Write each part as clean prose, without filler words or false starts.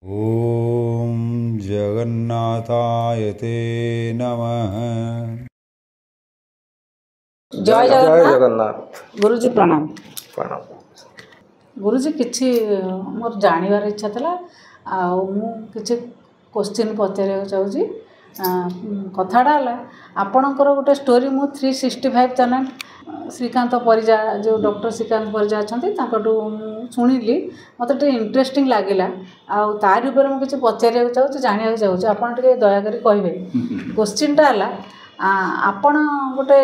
ओम जगन्नाथाय ते नमः। जय जगन्नाथ। गुरुजी प्रणाम। प्रणाम। गुरुजी किछि मोर जानिबार इच्छा थला किछि क्वेश्चन पचारिया चाहूँगी। कथाटा है आपणकर गोटे स्टोरी मु 365 चैनल श्रीकांत परिजा जो डॉक्टर श्रीकांत परिजा अच्छा शुणिली मत इंटरेस्टिंग लगिला तार ऊपर मुझे पचारिया चाहूँ जाना चाहूँ आपड़ टे दयाकोरी कहे क्वेश्चनटा है आपण गोटे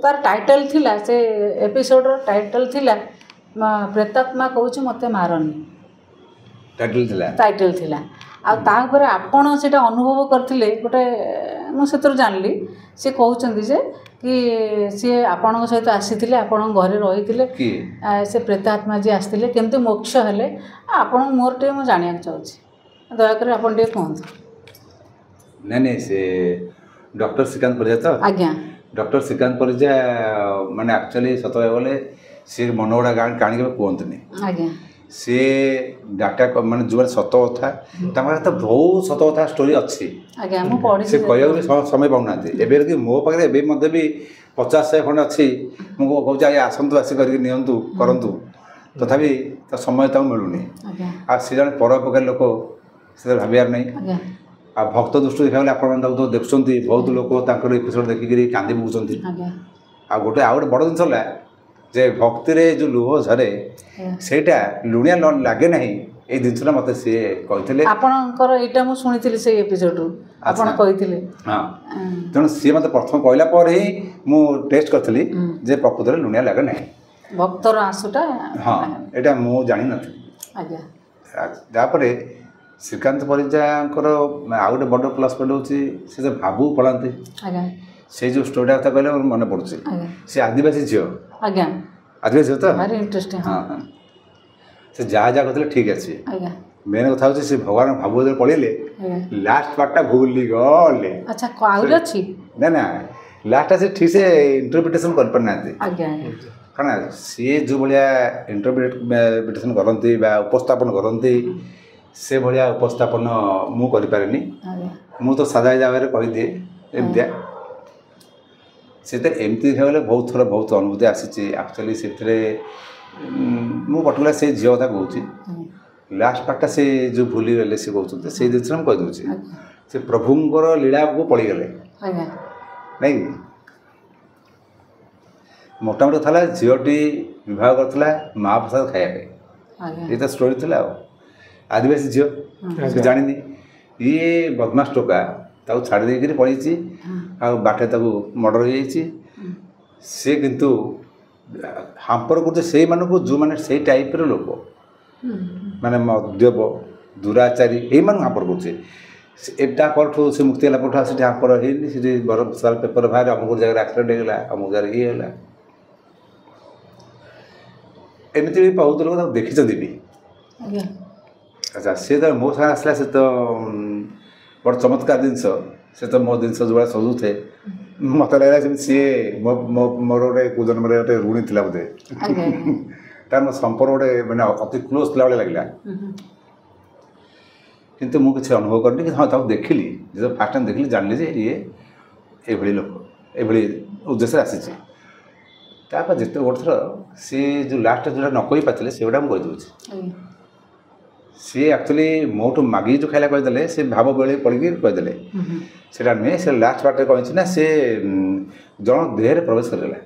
तार टाइटल थिला से एपिसोड टाइटल थिला प्रेतात्मा कहूँ मत मारनी टाइटल थिला आपर आपण से अनुभव करते गोटे मुझे जानली सी कहते जे कि सी आपण सहित आसी आपण घरे रही से प्रेतात्मा जी आसते केमती मोक्ष हेले आपण मोर टे मुझे जाना चाहूँ दयाकोरी आपन टे कहतु। नहीं से डॉक्टर श्रीकांत परिजा तो आज्ञा डॉक्टर श्रीकांत परिजा माने एक्चुअली सत बोले सी मन गुड़ा गाँव कहानी के कहतुनि आज्ञा सी डाटा माने जो सत कथा तो बहुत सत कथा स्टोरी अच्छी आज्ञा मु पढ़ी से कहया समय पाऊना एबे कि मो पाखे एबे मध्य भी 50-100 खंड अच्छी मुझे कहूँ आज आसतु आसिक नियंतु करंतु तथापि तो समय तक मिलूनी आ सी जन परोपकार लोक से भाबार नहीं आ भक्त दृष्टि देखा आप देखुं बहुत लोग एपिसोड देखिक कांदी पकाउछंती आ गोटे आउ गोटे बड़ जिनस है जे भक्ति रे जो लुह झरे सेटा लुणिया लगे ना ये जिनसा मत सी कहते आपणकर एटा मु सुनिथिले से एपिसोड आपण कहिथिले हां तेणु सी मत प्रथम कहला पर ही मु टेस्ट करथली जे प्रकृत रे लुणिया लगे ना भक्तर आंसुटा हां एटा मु जानि नथि आज्ञा तापर श्रीकांत परिजाकर आउ गोटे बड़ प्लस पॉइंट होची से भाबू पड़ाते आज्ञा से जो स्टोरीटा कथा कहले मन पड़ुची से आदिवासी झील आज्ञा आदिवासी तो भारी इंटरेस्टिंग हाँ से जहाँ जहाँ कहते ठीक अच्छे आज्ञा मेन कथा से भगवान भाव जो पढ़े लास्ट पार्टा भूली गले अच्छा काउर अछि ना ना लास्ट से ठीक से इंटरप्रिटेशन कर पाना आज्ञा कारण सी जो भाया इंटरप्रिटेशन करती उपस्थापन करती से भाया उपस्थापन मु कर पारे मु तो सादा जगह कहीदिए एमतिया से एमती देखा गले बहुत थर बहुत अनुभूति आसी एक्चुअली से मु पर्टिकुलर से झील कथा कहूँ लास्ट पार्टा से जो भूली गले से कहते से जिन मुझे कहीदे से प्रभुंर लीला को पड़गले नहीं मोटामोटी था झीलटी विवाह करता महाप्रसाद खाया ये तो स्टोरी थी आदिवासी झील जानी ये बदमाश टोका ताऊ छाड़ी देकर पड़ी बाटे मर्डर हो सी किंतु हांपर कर से मानक जो मैंने से टाइप लोक माने मद्यप दुराचारी ये हांपर कर से मुक्ति है पठा से हांपर होनी बरसाल पेपर बाहर अमुक जगह एक्सीडेंट होगा अमुक जगह ये है एमती भी बहुत लोग देखी भी अच्छा सी तो मो साथ आसला से तो बड़ चमत्कार जिनस से तो मो जिन जो सजुथे मत लगे सी मोर गोटे जन्म गोटे ऋणी थी बोधे तार मो संपर्क गोटे मैंने अति क्लोज थी भाई लगे किंतु मुझे अनुभव करनी कि हाँ ताको देखिली जो फास्ट टाइम देखिली जानली जे ये लोक ये उद्देश्य आसी जिते गोटे थर सी जो लास्ट जो न कही पाते से गुटा मुझे कहीदे सी एक्चुअली मोटू मागी जो खाला कहीदे से भाव बेले पड़ी कहीदे से नुहे से लास्ट पार्ट कही ना से जन देह प्रवेश करगला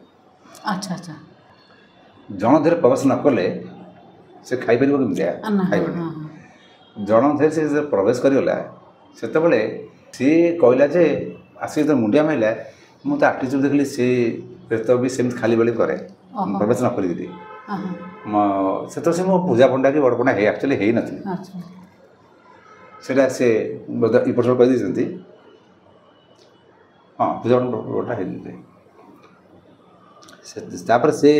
अच्छा अच्छा जन देह प्रवेश न कले से खाई पार कमी खाइबा जन देह से प्रवेश करगला से सी कहला जे आसिक मुंडिया माइला मुझे आटीट्यूड देखली सी प्रेत भी सेमती खाली बेले करे प्रवेश न करी से मो पूजा पंडा कि बड़ पंडा एक्चुअली है नथी सेटा से इपट कही देते हाँ पूजा पंडा है से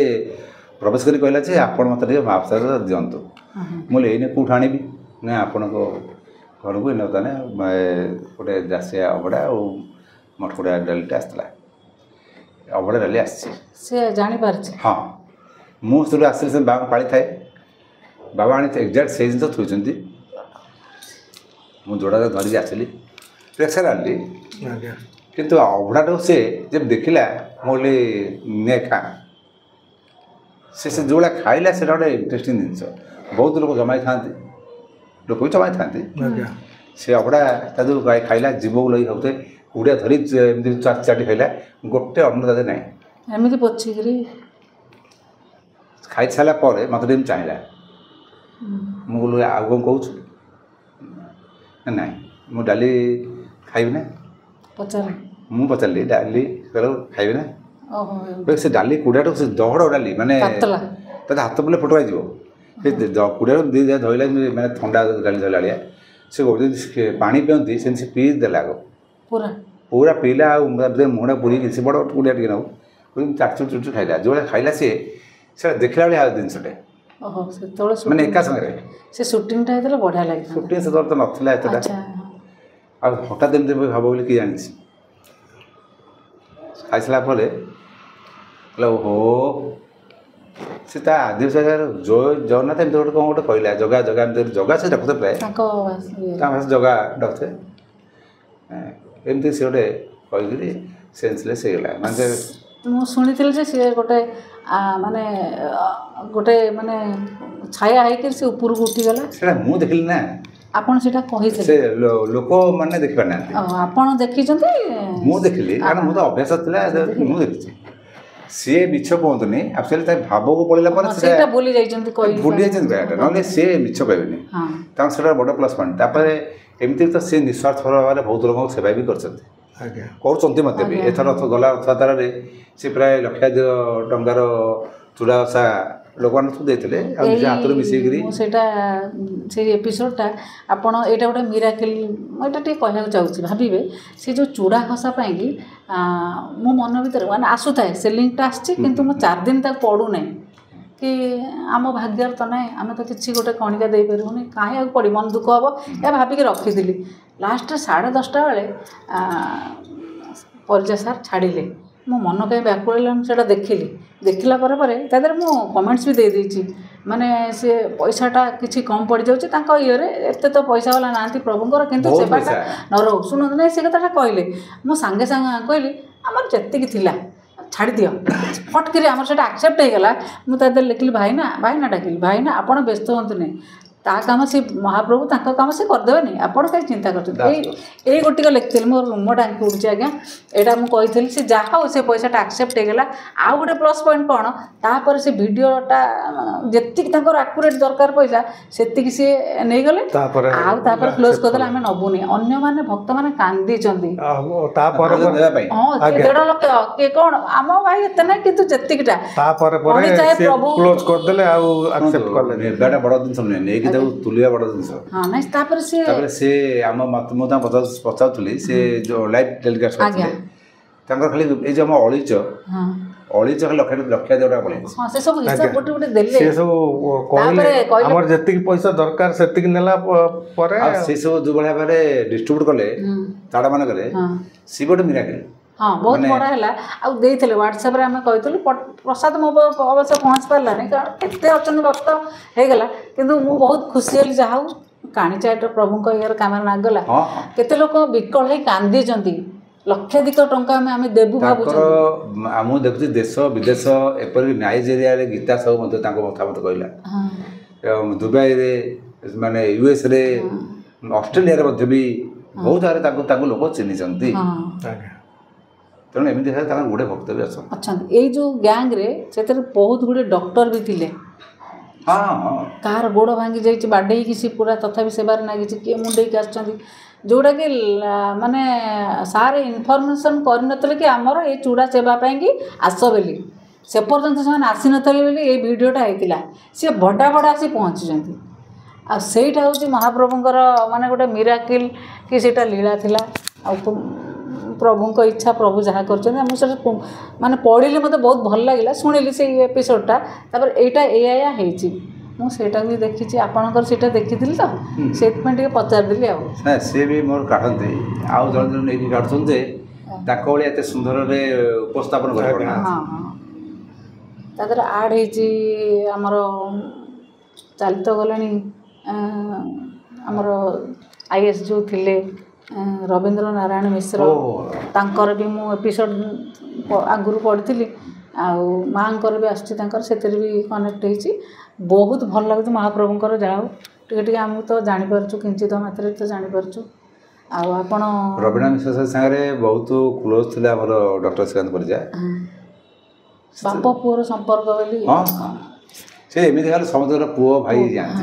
प्रवेश कर कहला जे आपण मत महाप्रसाद दिंतु मुझे कौट आनी ना आपण घर को इने ताने गोटे जासिया अबड़ा और मटकुड़ा डालीटा आसला अबड़ा डाली से जानी पारछि हाँ मुझे आसली से बाबा पाड़ी थाए बाबा आनी एक्जाक्ट से जिन थोड़ी ମୁଁ ଯୋଡ଼ା ଧରିକି ଆସିଲି ପ୍ରେସର ଆଣିଲି ଆଜ୍ଞା କିନ୍ତୁ ଅଭଡ଼ାଟାକୁ ସେ ଯେବେ ଦେଖିଲା ମୁଁ କହିଲି ନେ ଖା ସେ ଯେଉଁଭଳିଆ ଖାଇଲା ସେଇଟା ଗୋଟେ ଇଣ୍ଟରେଷ୍ଟିଂ ଜିନିଷ ବହୁତ ଲୋକ ଜମାଇଥାନ୍ତି ଲୋକ ବି ଜମାଇଥାନ୍ତି ଆଜ୍ଞା ସେ ଅଭଡ଼ା ତା ଯେଉଁ ଖାଇଲା ଜୀବକୁ ଲଗି ଖାଉଥାଏ କୁଡ଼ିଆ ଧରି ଏମିତି ଚାଟି ଖାଇଲା ଗୋଟେ ଅନ୍ନ ତା ନାହିଁ ଏମିତି ପୋଛିକିରି ଖାଇସାରିଲା ପରେ ମୋତେ ଟିକେ ଚାହିଁଲା ମୁଁ କହିଲି ଆଉ କ'ଣ କହୁଛୁ ନାଇଁ ମୁଁ ଡାଲି ଖାଇବି ନା ପଚାର ମୁଁ ପଚାରିଲି ଡାଲି ଖାଇବି ନା ଓହୋ ସେ ଡାଲି କୁଡ଼ିଆଟାକୁ ସେ ଦହଡ଼ ଡାଲି ମାନେ କାତଲା ତା ହାତ ପଡ଼ିଲେ ଫଟୋ ହେଇଯିବ ସେ କୁଡ଼ିଆରୁ ଦୁଇ ଧୋଇଲା ମାନେ ଥଣ୍ଡା ଡାଲି ଧରିଲା ଭଳିଆ ସେ ଯେମିତି ପାଣି ପିଅନ୍ତି ସେମିତି ସେ ପିଇ ଦେଲା ଆଗ ପୁରା ପୁରା ପିଇଲା ଆଉ ମୁହଁଟା ପୁରିକି ସେ ବଡ଼ କୁଡ଼ିଆ ଟିକେ ନେଉ ଚାଟୁ ଚୁଟୁ ଖାଇଲା ଯେଉଁଭଳିଆ ଖାଇଲା ସେଇଟା ଦେଖିଲା ଭଳିଆ ଜିନିଷଟେ ଓହୋ ସେତେବେଳେ ମାନେ ଏକା ସାଙ୍ଗରେ ସେ ସୁଟିଂଟା ହେଇଥିଲା ବଢ଼ିଆ ଲାଗିଥିଲା ସୁଟିଂ ସେତେବେଳେ ତ ନଥିଲା ଏତେଟା ଆଉ ହଠାତ୍ ଏମିତି ଭାବ ବୋଲି କିଏ ଜାଣିଛି ଖାଇସାରିଲା ପରେ କହିଲା ଓହୋ ସେ ତା ଆଦିବାସୀ ଜଗନ୍ନାଥ ଏମିତି ଗୋଟେ କ'ଣ ଗୋଟେ କହିଲା ଜଗା ଜଗା ଏମିତି ଜଗା ସେ ଡାକୁଥିଲେ ପ୍ରାୟ ତାଙ୍କ ଭାଷା ଜଗା ଡାକୁଥିଲେ ଏମିତି ସେ ଗୋଟେ କହିକିରି ସେନ୍ସଲେସ୍ ହେଇଗଲା ମାନେ ମୁଁ ଶୁଣିଥିଲି ଯେ ସିଏ ଗୋଟେ ମାନେ ଗୋଟେ ମାନେ ଛାୟା ହେଇକି ସେ ଉପରକୁ ଉଠିଗଲା ସେଇଟା ମୁଁ ଦେଖିଲି ନା ଆପଣ ସେଇଟା କହିଥିଲେ ସେ ଲୋକମାନେ ଦେଖିପାରିନାହାନ୍ତି ଆପଣ ଦେଖିଛନ୍ତି ମୁଁ ଦେଖିଲି କାରଣ ମୁଁ ତ ଅଭ୍ୟାସ ଥିଲା ମୁଁ ଦେଖିଛି ସିଏ ମିଛ କୁହନ୍ତୁନି ଆକ୍ଚୁଆଲି ତା ଭାବକୁ ପଳେଇଲା ପରେ ସେଇଟା ଭୁଲି ଯାଇଛନ୍ତି ଭୁଲି ଯାଇଛନ୍ତି କହିବାଟା ନହେଲେ ସିଏ ମିଛ କହିବେନି ତାଙ୍କର ସେଇଟା ବଡ଼ ପ୍ଲସ୍ ପଏଣ୍ଟ ତାପରେ ଏମିତି ତ ସିଏ ନିଃସ୍ୱାର୍ଥ ଭାବରେ ବହୁତ ଲୋକଙ୍କ ସେବା ବି କରିଛନ୍ତି ଆଜ୍ଞା କରୁଛନ୍ତି ମଧ୍ୟ ବି ଏଥର ଗଲା ରଥଯାତ୍ରାରେ ସେ ପ୍ରାୟ ଲକ୍ଷାଧିକ ଟଙ୍କାର ଚୂଡ଼ା ଓଷା ଲୋକମାନେ ସବୁ ଦେଇଥିଲେ ଆଉ ନିଜ ହାତରୁ ମିଶେଇକିରି ସେଇଟା ସେଇ ଏପିସୋଡ଼ଟା ଆପଣ ଏଇଟା ଗୋଟେ ମିରାକିଲ୍ ମୁଁ ଏଇଟା ଟିକେ କହିବାକୁ ଚାହୁଁଛି ଭାବିବେ ସେ ଯେଉଁ ଚୂଡ଼ା ଘଷା ପାଇଁକି ମୋ ମନ ଭିତରେ ମାନେ ଆସୁଥାଏ ସେ ଲିଙ୍କଟା ଆସିଛି କିନ୍ତୁ ମୁଁ 4 ଦିନ ତାକୁ ପଢ଼ୁନାହିଁ କି ଆମ ଭାଗ୍ୟରେ ତ ନାହିଁ ଆମେ ତ କିଛି ଗୋଟେ କଣିକା ଦେଇପାରିବୁନି କାହିଁ ଆଉ ପଢ଼ି ମନ ଦୁଃଖ ହେବ ଏହା ଭାବିକି ରଖିଥିଲି ଲାଷ୍ଟରେ 10:30 ବେଳେ ପରିଜା ସାର୍ ଛାଡ଼ିଲେ ମୋ ମନ କାହିଁ ବ୍ୟାକୁଳ ହେଲା ମୁଁ ସେଇଟା ଦେଖିଲା ପରେ ତା ଦେହରେ ମୁଁ କମେଣ୍ଟସ୍ ବି ଦେଇଦେଇଛି ମାନେ ସେ ପଇସାଟା କିଛି କମ୍ ପଡ଼ିଯାଉଛି ତାଙ୍କ ଇଏରେ ଏତେ ତ ପଇସା ବାଲା ନାହାନ୍ତି ପ୍ରଭୁଙ୍କର କିନ୍ତୁ ସେବାଟା ନ ରହୁ ଶୁଣନ୍ତୁ ନାଇଁ ସେ କଥାଟା କହିଲେ ମୁଁ ସାଙ୍ଗେ କହିଲି ଆମର ଯେତିକି ଥିଲା ଛାଡ଼ିଦିଅ ଫଟକିରି ଆମର ସେଇଟା ଆକ୍ସେପ୍ଟ ହେଇଗଲା ମୁଁ ତା ଦେହରେ ଲେଖିଲି ଭାଇନା ଡାକିଲି ଭାଇନା ଆପଣ ବ୍ୟସ୍ତ ହୁଅନ୍ତୁନି ତା କାମ ସେ ମହାପ୍ରଭୁ ତାଙ୍କ କାମ ସେ କରିଦେବେନି ଆପଣ କାହିଁ ଚିନ୍ତା କରୁଛନ୍ତି ଏଇ ଗୋଟିକ ଲେଖିଥିଲି ମୋର ରୁମ ଟାଙ୍କି ଉଠୁଛି ଆଜ୍ଞା ଏଇଟା ମୁଁ କହିଥିଲି ସେ ଯାହା ହଉ ସେ ପଇସାଟା ଆକ୍ସେପ୍ଟ ହେଇଗଲା ଆଉ ଗୋଟେ ପ୍ଲସ୍ ପଏଣ୍ଟ କ'ଣ ତାପରେ ସେ ଭିଡ଼ିଓଟା ଯେତିକି ତାଙ୍କର ଆକୁରେଟ୍ ଦରକାର ପଇସା ସେତିକି ସିଏ ନେଇଗଲେ ଆଉ ତାପରେ କ୍ଲୋଜ୍ କରିଦେଲେ ଆମେ ନେବୁନି ଅନ୍ୟମାନେ ଭକ୍ତମାନେ କାନ୍ଦିଛନ୍ତି ହଁ 1.5 ଲକ୍ଷ କିଏ କ'ଣ ଆମ ଭାଇ ଏତେ ନାହିଁ କିନ୍ତୁ ଯେତିକିଟା ପ୍ରଭୁ କ୍ଲୋଜ୍ କରିଦେଲେ ଆଉ ଆକ୍ସେପ୍ଟ କଲେ ନେବାଟା ବଡ଼ ଜିନିଷ ନୁହେଁ ନେଇକି ତାକୁ ତୁଲିବା ବଡ଼ ଜିନିଷ ତାପରେ ସେ ଆମ ମୁଁ ତାଙ୍କୁ ପଚାରୁଥିଲି ସେ ଯେଉଁ ଲାଇଭ୍ ଟେଲିକାଷ୍ଟ କରିଥିଲେ ତାଙ୍କର ଖାଲି ଏଇ ଯେଉଁ ଆମ ଅଳିଚ ଖାଲି ଲକ୍ଷାଧିକ ଟଙ୍କା ପଳେଇଛି ସେ ସବୁ ହିସାବ ଗୋଟେ ଦେଲେ ସେ ସବୁ କହିଲେ ଆମର ଯେତିକି ପଇସା ଦରକାର ସେତିକି ନେଲା ପରେ ସେ ସବୁ ଯେଉଁ ଭଳିଆ ଭାବରେ ଡିଷ୍ଟ୍ରିବ୍ୟୁଟ୍ କଲେ ତାଡ଼ା ମାନଙ୍କରେ ସିଏ ଗୋଟେ ମିରାକିଲ୍ ହଁ ବହୁତ ବଡ଼ ହେଲା ଆଉ ଦେଇଥିଲେ ହ୍ୱାଟ୍ସଆପ୍ରେ ଆମେ କହିଥିଲୁ ପ୍ରସାଦ ମୋ ଅବଶ୍ୟ ପହଞ୍ଚି ପାରିଲାନି କାରଣ କେତେ ଅଛନ୍ତି ଭକ୍ତ ହେଇଗଲା କିନ୍ତୁ ମୁଁ ବହୁତ ଖୁସି ହେଲି ଯାହା ହଉ କାଣିଚା ଏଟା ପ୍ରଭୁଙ୍କ ଇଏର କାମରେ ନାଗଲା କେତେ ଲୋକ ବିକଳ ହେଇ କାନ୍ଦିଛନ୍ତି ଲକ୍ଷାଧିକ ଟଙ୍କା ଆମେ ଦେବୁ ଭାବୁଛୁ ମୁଁ ଦେଖୁଛି ଦେଶ ବିଦେଶ ଏପରିକି ନାଇଜେରିଆରେ ଗୀତା ସବୁ ମଧ୍ୟ ତାଙ୍କ ମତାମତ କହିଲା ଦୁବାଇରେ ମାନେ ୟୁଏସ୍ରେ ଅଷ୍ଟ୍ରେଲିଆରେ ମଧ୍ୟ ବି ବହୁତ ଜାଗାରେ ତାଙ୍କୁ ଲୋକ ଚିହ୍ନିଛନ୍ତି ତେଣୁ ଏମିତି ହେଲେ ତାଙ୍କର ଗୋଟେ ଭକ୍ତ ବି ଅଛନ୍ତି ଏଇ ଯେଉଁ ଗ୍ୟାଙ୍ଗରେ ସେଥିରେ ବହୁତ ଗୁଡ଼ିଏ ଡକ୍ଟର ବି ଥିଲେ କାହାର ଗୋଡ଼ ଭାଙ୍ଗି ଯାଇଛି ବାଡ଼େଇକି ସେ ପୁରା ତଥାପି ସେବାରେ ଲାଗିଛି କିଏ ମୁଣ୍ଡେଇକି ଆସିଛନ୍ତି ଯେଉଁଟାକି ମାନେ ସାର୍ ଇନଫର୍ମେସନ୍ କରିନଥିଲେ କି ଆମର ଏଇ ଚୂଡ଼ା ସେବା ପାଇଁକି ଆସ ବୋଲି ସେ ପର୍ଯ୍ୟନ୍ତ ସେମାନେ ଆସିନଥିଲେ ବୋଲି ଏଇ ଭିଡ଼ିଓଟା ହେଇଥିଲା ସିଏ ବଡ଼ା ଆସି ପହଞ୍ଚିଛନ୍ତି ଆଉ ସେଇଟା ହେଉଛି ମହାପ୍ରଭୁଙ୍କର ମାନେ ଗୋଟେ ମିରାକିଲ୍ କି ସେଇଟା ଲୀଳା ଥିଲା ଆଉ ପ୍ରଭୁଙ୍କ ଇଚ୍ଛା ପ୍ରଭୁ ଯାହା କରିଛନ୍ତି ମୁଁ ସେଟା ମାନେ ପଢ଼ିଲି ମୋତେ ବହୁତ ଭଲ ଲାଗିଲା ଶୁଣିଲି ସେଇ ଏପିସୋଡ଼ଟା ତାପରେ ଏଇଟା ଏଇଆ ହେଇଛି ମୁଁ ସେଇଟାକୁ ବି ଦେଖିଛି ଆପଣଙ୍କର ସେଇଟା ଦେଖିଥିଲି ତ ସେଥିପାଇଁ ଟିକେ ପଚାରିଦେଲି ଆଉ ସିଏ ବି ମୋର କାଢ଼ନ୍ତି ଆଉ ଜଣେ ଜଣେ ନେଇକି କାଢ଼ୁଛନ୍ତି ଯେ ତାଙ୍କ ଭଳିଆ ଏତେ ସୁନ୍ଦରରେ ଉପସ୍ଥାପନ କରିପାରୁନାହାନ୍ତି ତା ଦେହରେ ଆଡ଼୍ ହେଇଛି ଆମର ଚାଲି ତ ଗଲେଣି ଆମର IAS ଯେଉଁ ଥିଲେ ରବୀନ୍ଦ୍ର ନାରାୟଣ ମିଶ୍ର ତାଙ୍କର ବି ମୁଁ ଏପିସୋଡ଼ ଆଗରୁ ପଢ଼ିଥିଲି ଆଉ ମାଆଙ୍କର ବି ଆସୁଛି ତାଙ୍କର ସେଥିରେ ବି କନେକ୍ଟ ହେଇଛି ବହୁତ ଭଲ ଲାଗୁଛି ମହାପ୍ରଭୁଙ୍କର ଯାହା ହଉ ଟିକେ ଟିକେ ଆମକୁ ତ ଜାଣିପାରୁଛୁ କିଞ୍ଚିତ ମାତ୍ରାରେ ତ ଜାଣିପାରୁଛୁ ଆଉ ଆପଣ ରବୀନ୍ଦ୍ର ମିଶ୍ର ସାଙ୍ଗରେ ବହୁତ କ୍ଲୋଜ୍ ଥିଲେ ଆମର ଡକ୍ଟର ଶ୍ରୀକାନ୍ତ ପରିଜା ବାପ ପୁଅର ସମ୍ପର୍କ ବୋଲି ହଁ ସେ ଏମିତି ହେଲେ ସମସ୍ତଙ୍କର ପୁଅ ଭାଇ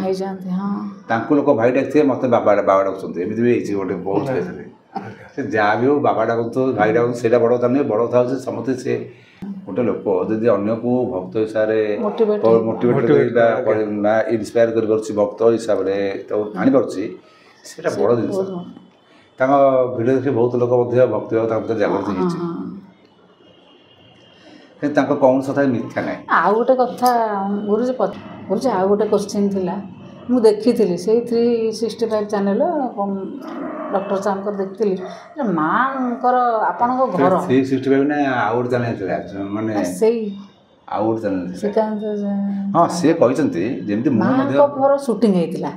ହେଇଯାଆନ୍ତି ହଁ ତାଙ୍କୁ ଲୋକ ଭାଇ ଡାକିଥିବେ ମୋତେ ବାବା ଡାକୁଛନ୍ତି ଏମିତି ବି ହେଇଛି ଗୋଟେ ବହୁତ ହେଇଥିଲେ ସେ ଯାହା ବି ହଉ ବାବା ଡାକୁଥିବ ଭାଇ ଡାକୁଥିବ ସେଇଟା ବଡ଼ କଥା ନୁହେଁ ବଡ଼ କଥା ହେଉଛି ସମସ୍ତେ ସେ ଗୋଟେ ଲୋକ ଯଦି ଅନ୍ୟକୁ ଭକ୍ତ ହିସାବରେ ମୋଟିଭେଟ୍ କରିବା ଇନ୍ସପାୟାର କରିପାରୁଛି ଭକ୍ତ ହିସାବରେ ତାକୁ ଆଣିପାରୁଛି ସେଇଟା ବଡ଼ ଜିନିଷ ତାଙ୍କ ଭିଡ଼ିଓ ଦେଖି ବହୁତ ଲୋକ ମଧ୍ୟ ଭକ୍ତି ଭାବ ତାଙ୍କ ଭିତରେ ଜାଗୃତି ହେଇଛି ତାଙ୍କ କୌଣସି କଥା ମିଥ୍ୟା ନାହିଁ ଆଉ ଗୋଟେ କଥା ଗୁରୁଜୀ ଆଉ ଗୋଟେ କୋଶ୍ଚିନ୍ ଥିଲା ମୁଁ ଦେଖିଥିଲି ସେଇ 365 ଚ୍ୟାନେଲ ଡକ୍ଟର ସାର୍ଙ୍କର ଦେଖିଥିଲି ମାଆଙ୍କର ଆପଣଙ୍କ ଘର 365 ନା ଆଉ ଗୋଟେ ଚ୍ୟାନେଲ ଥିଲା ମାନେ ସେଇ ଆଉ ଗୋଟେ ଚ୍ୟାନେଲ ହଁ ସିଏ କହିଛନ୍ତି ଯେମିତି ମାଆଙ୍କ ଘର ସୁଟିଂ ହେଇଥିଲା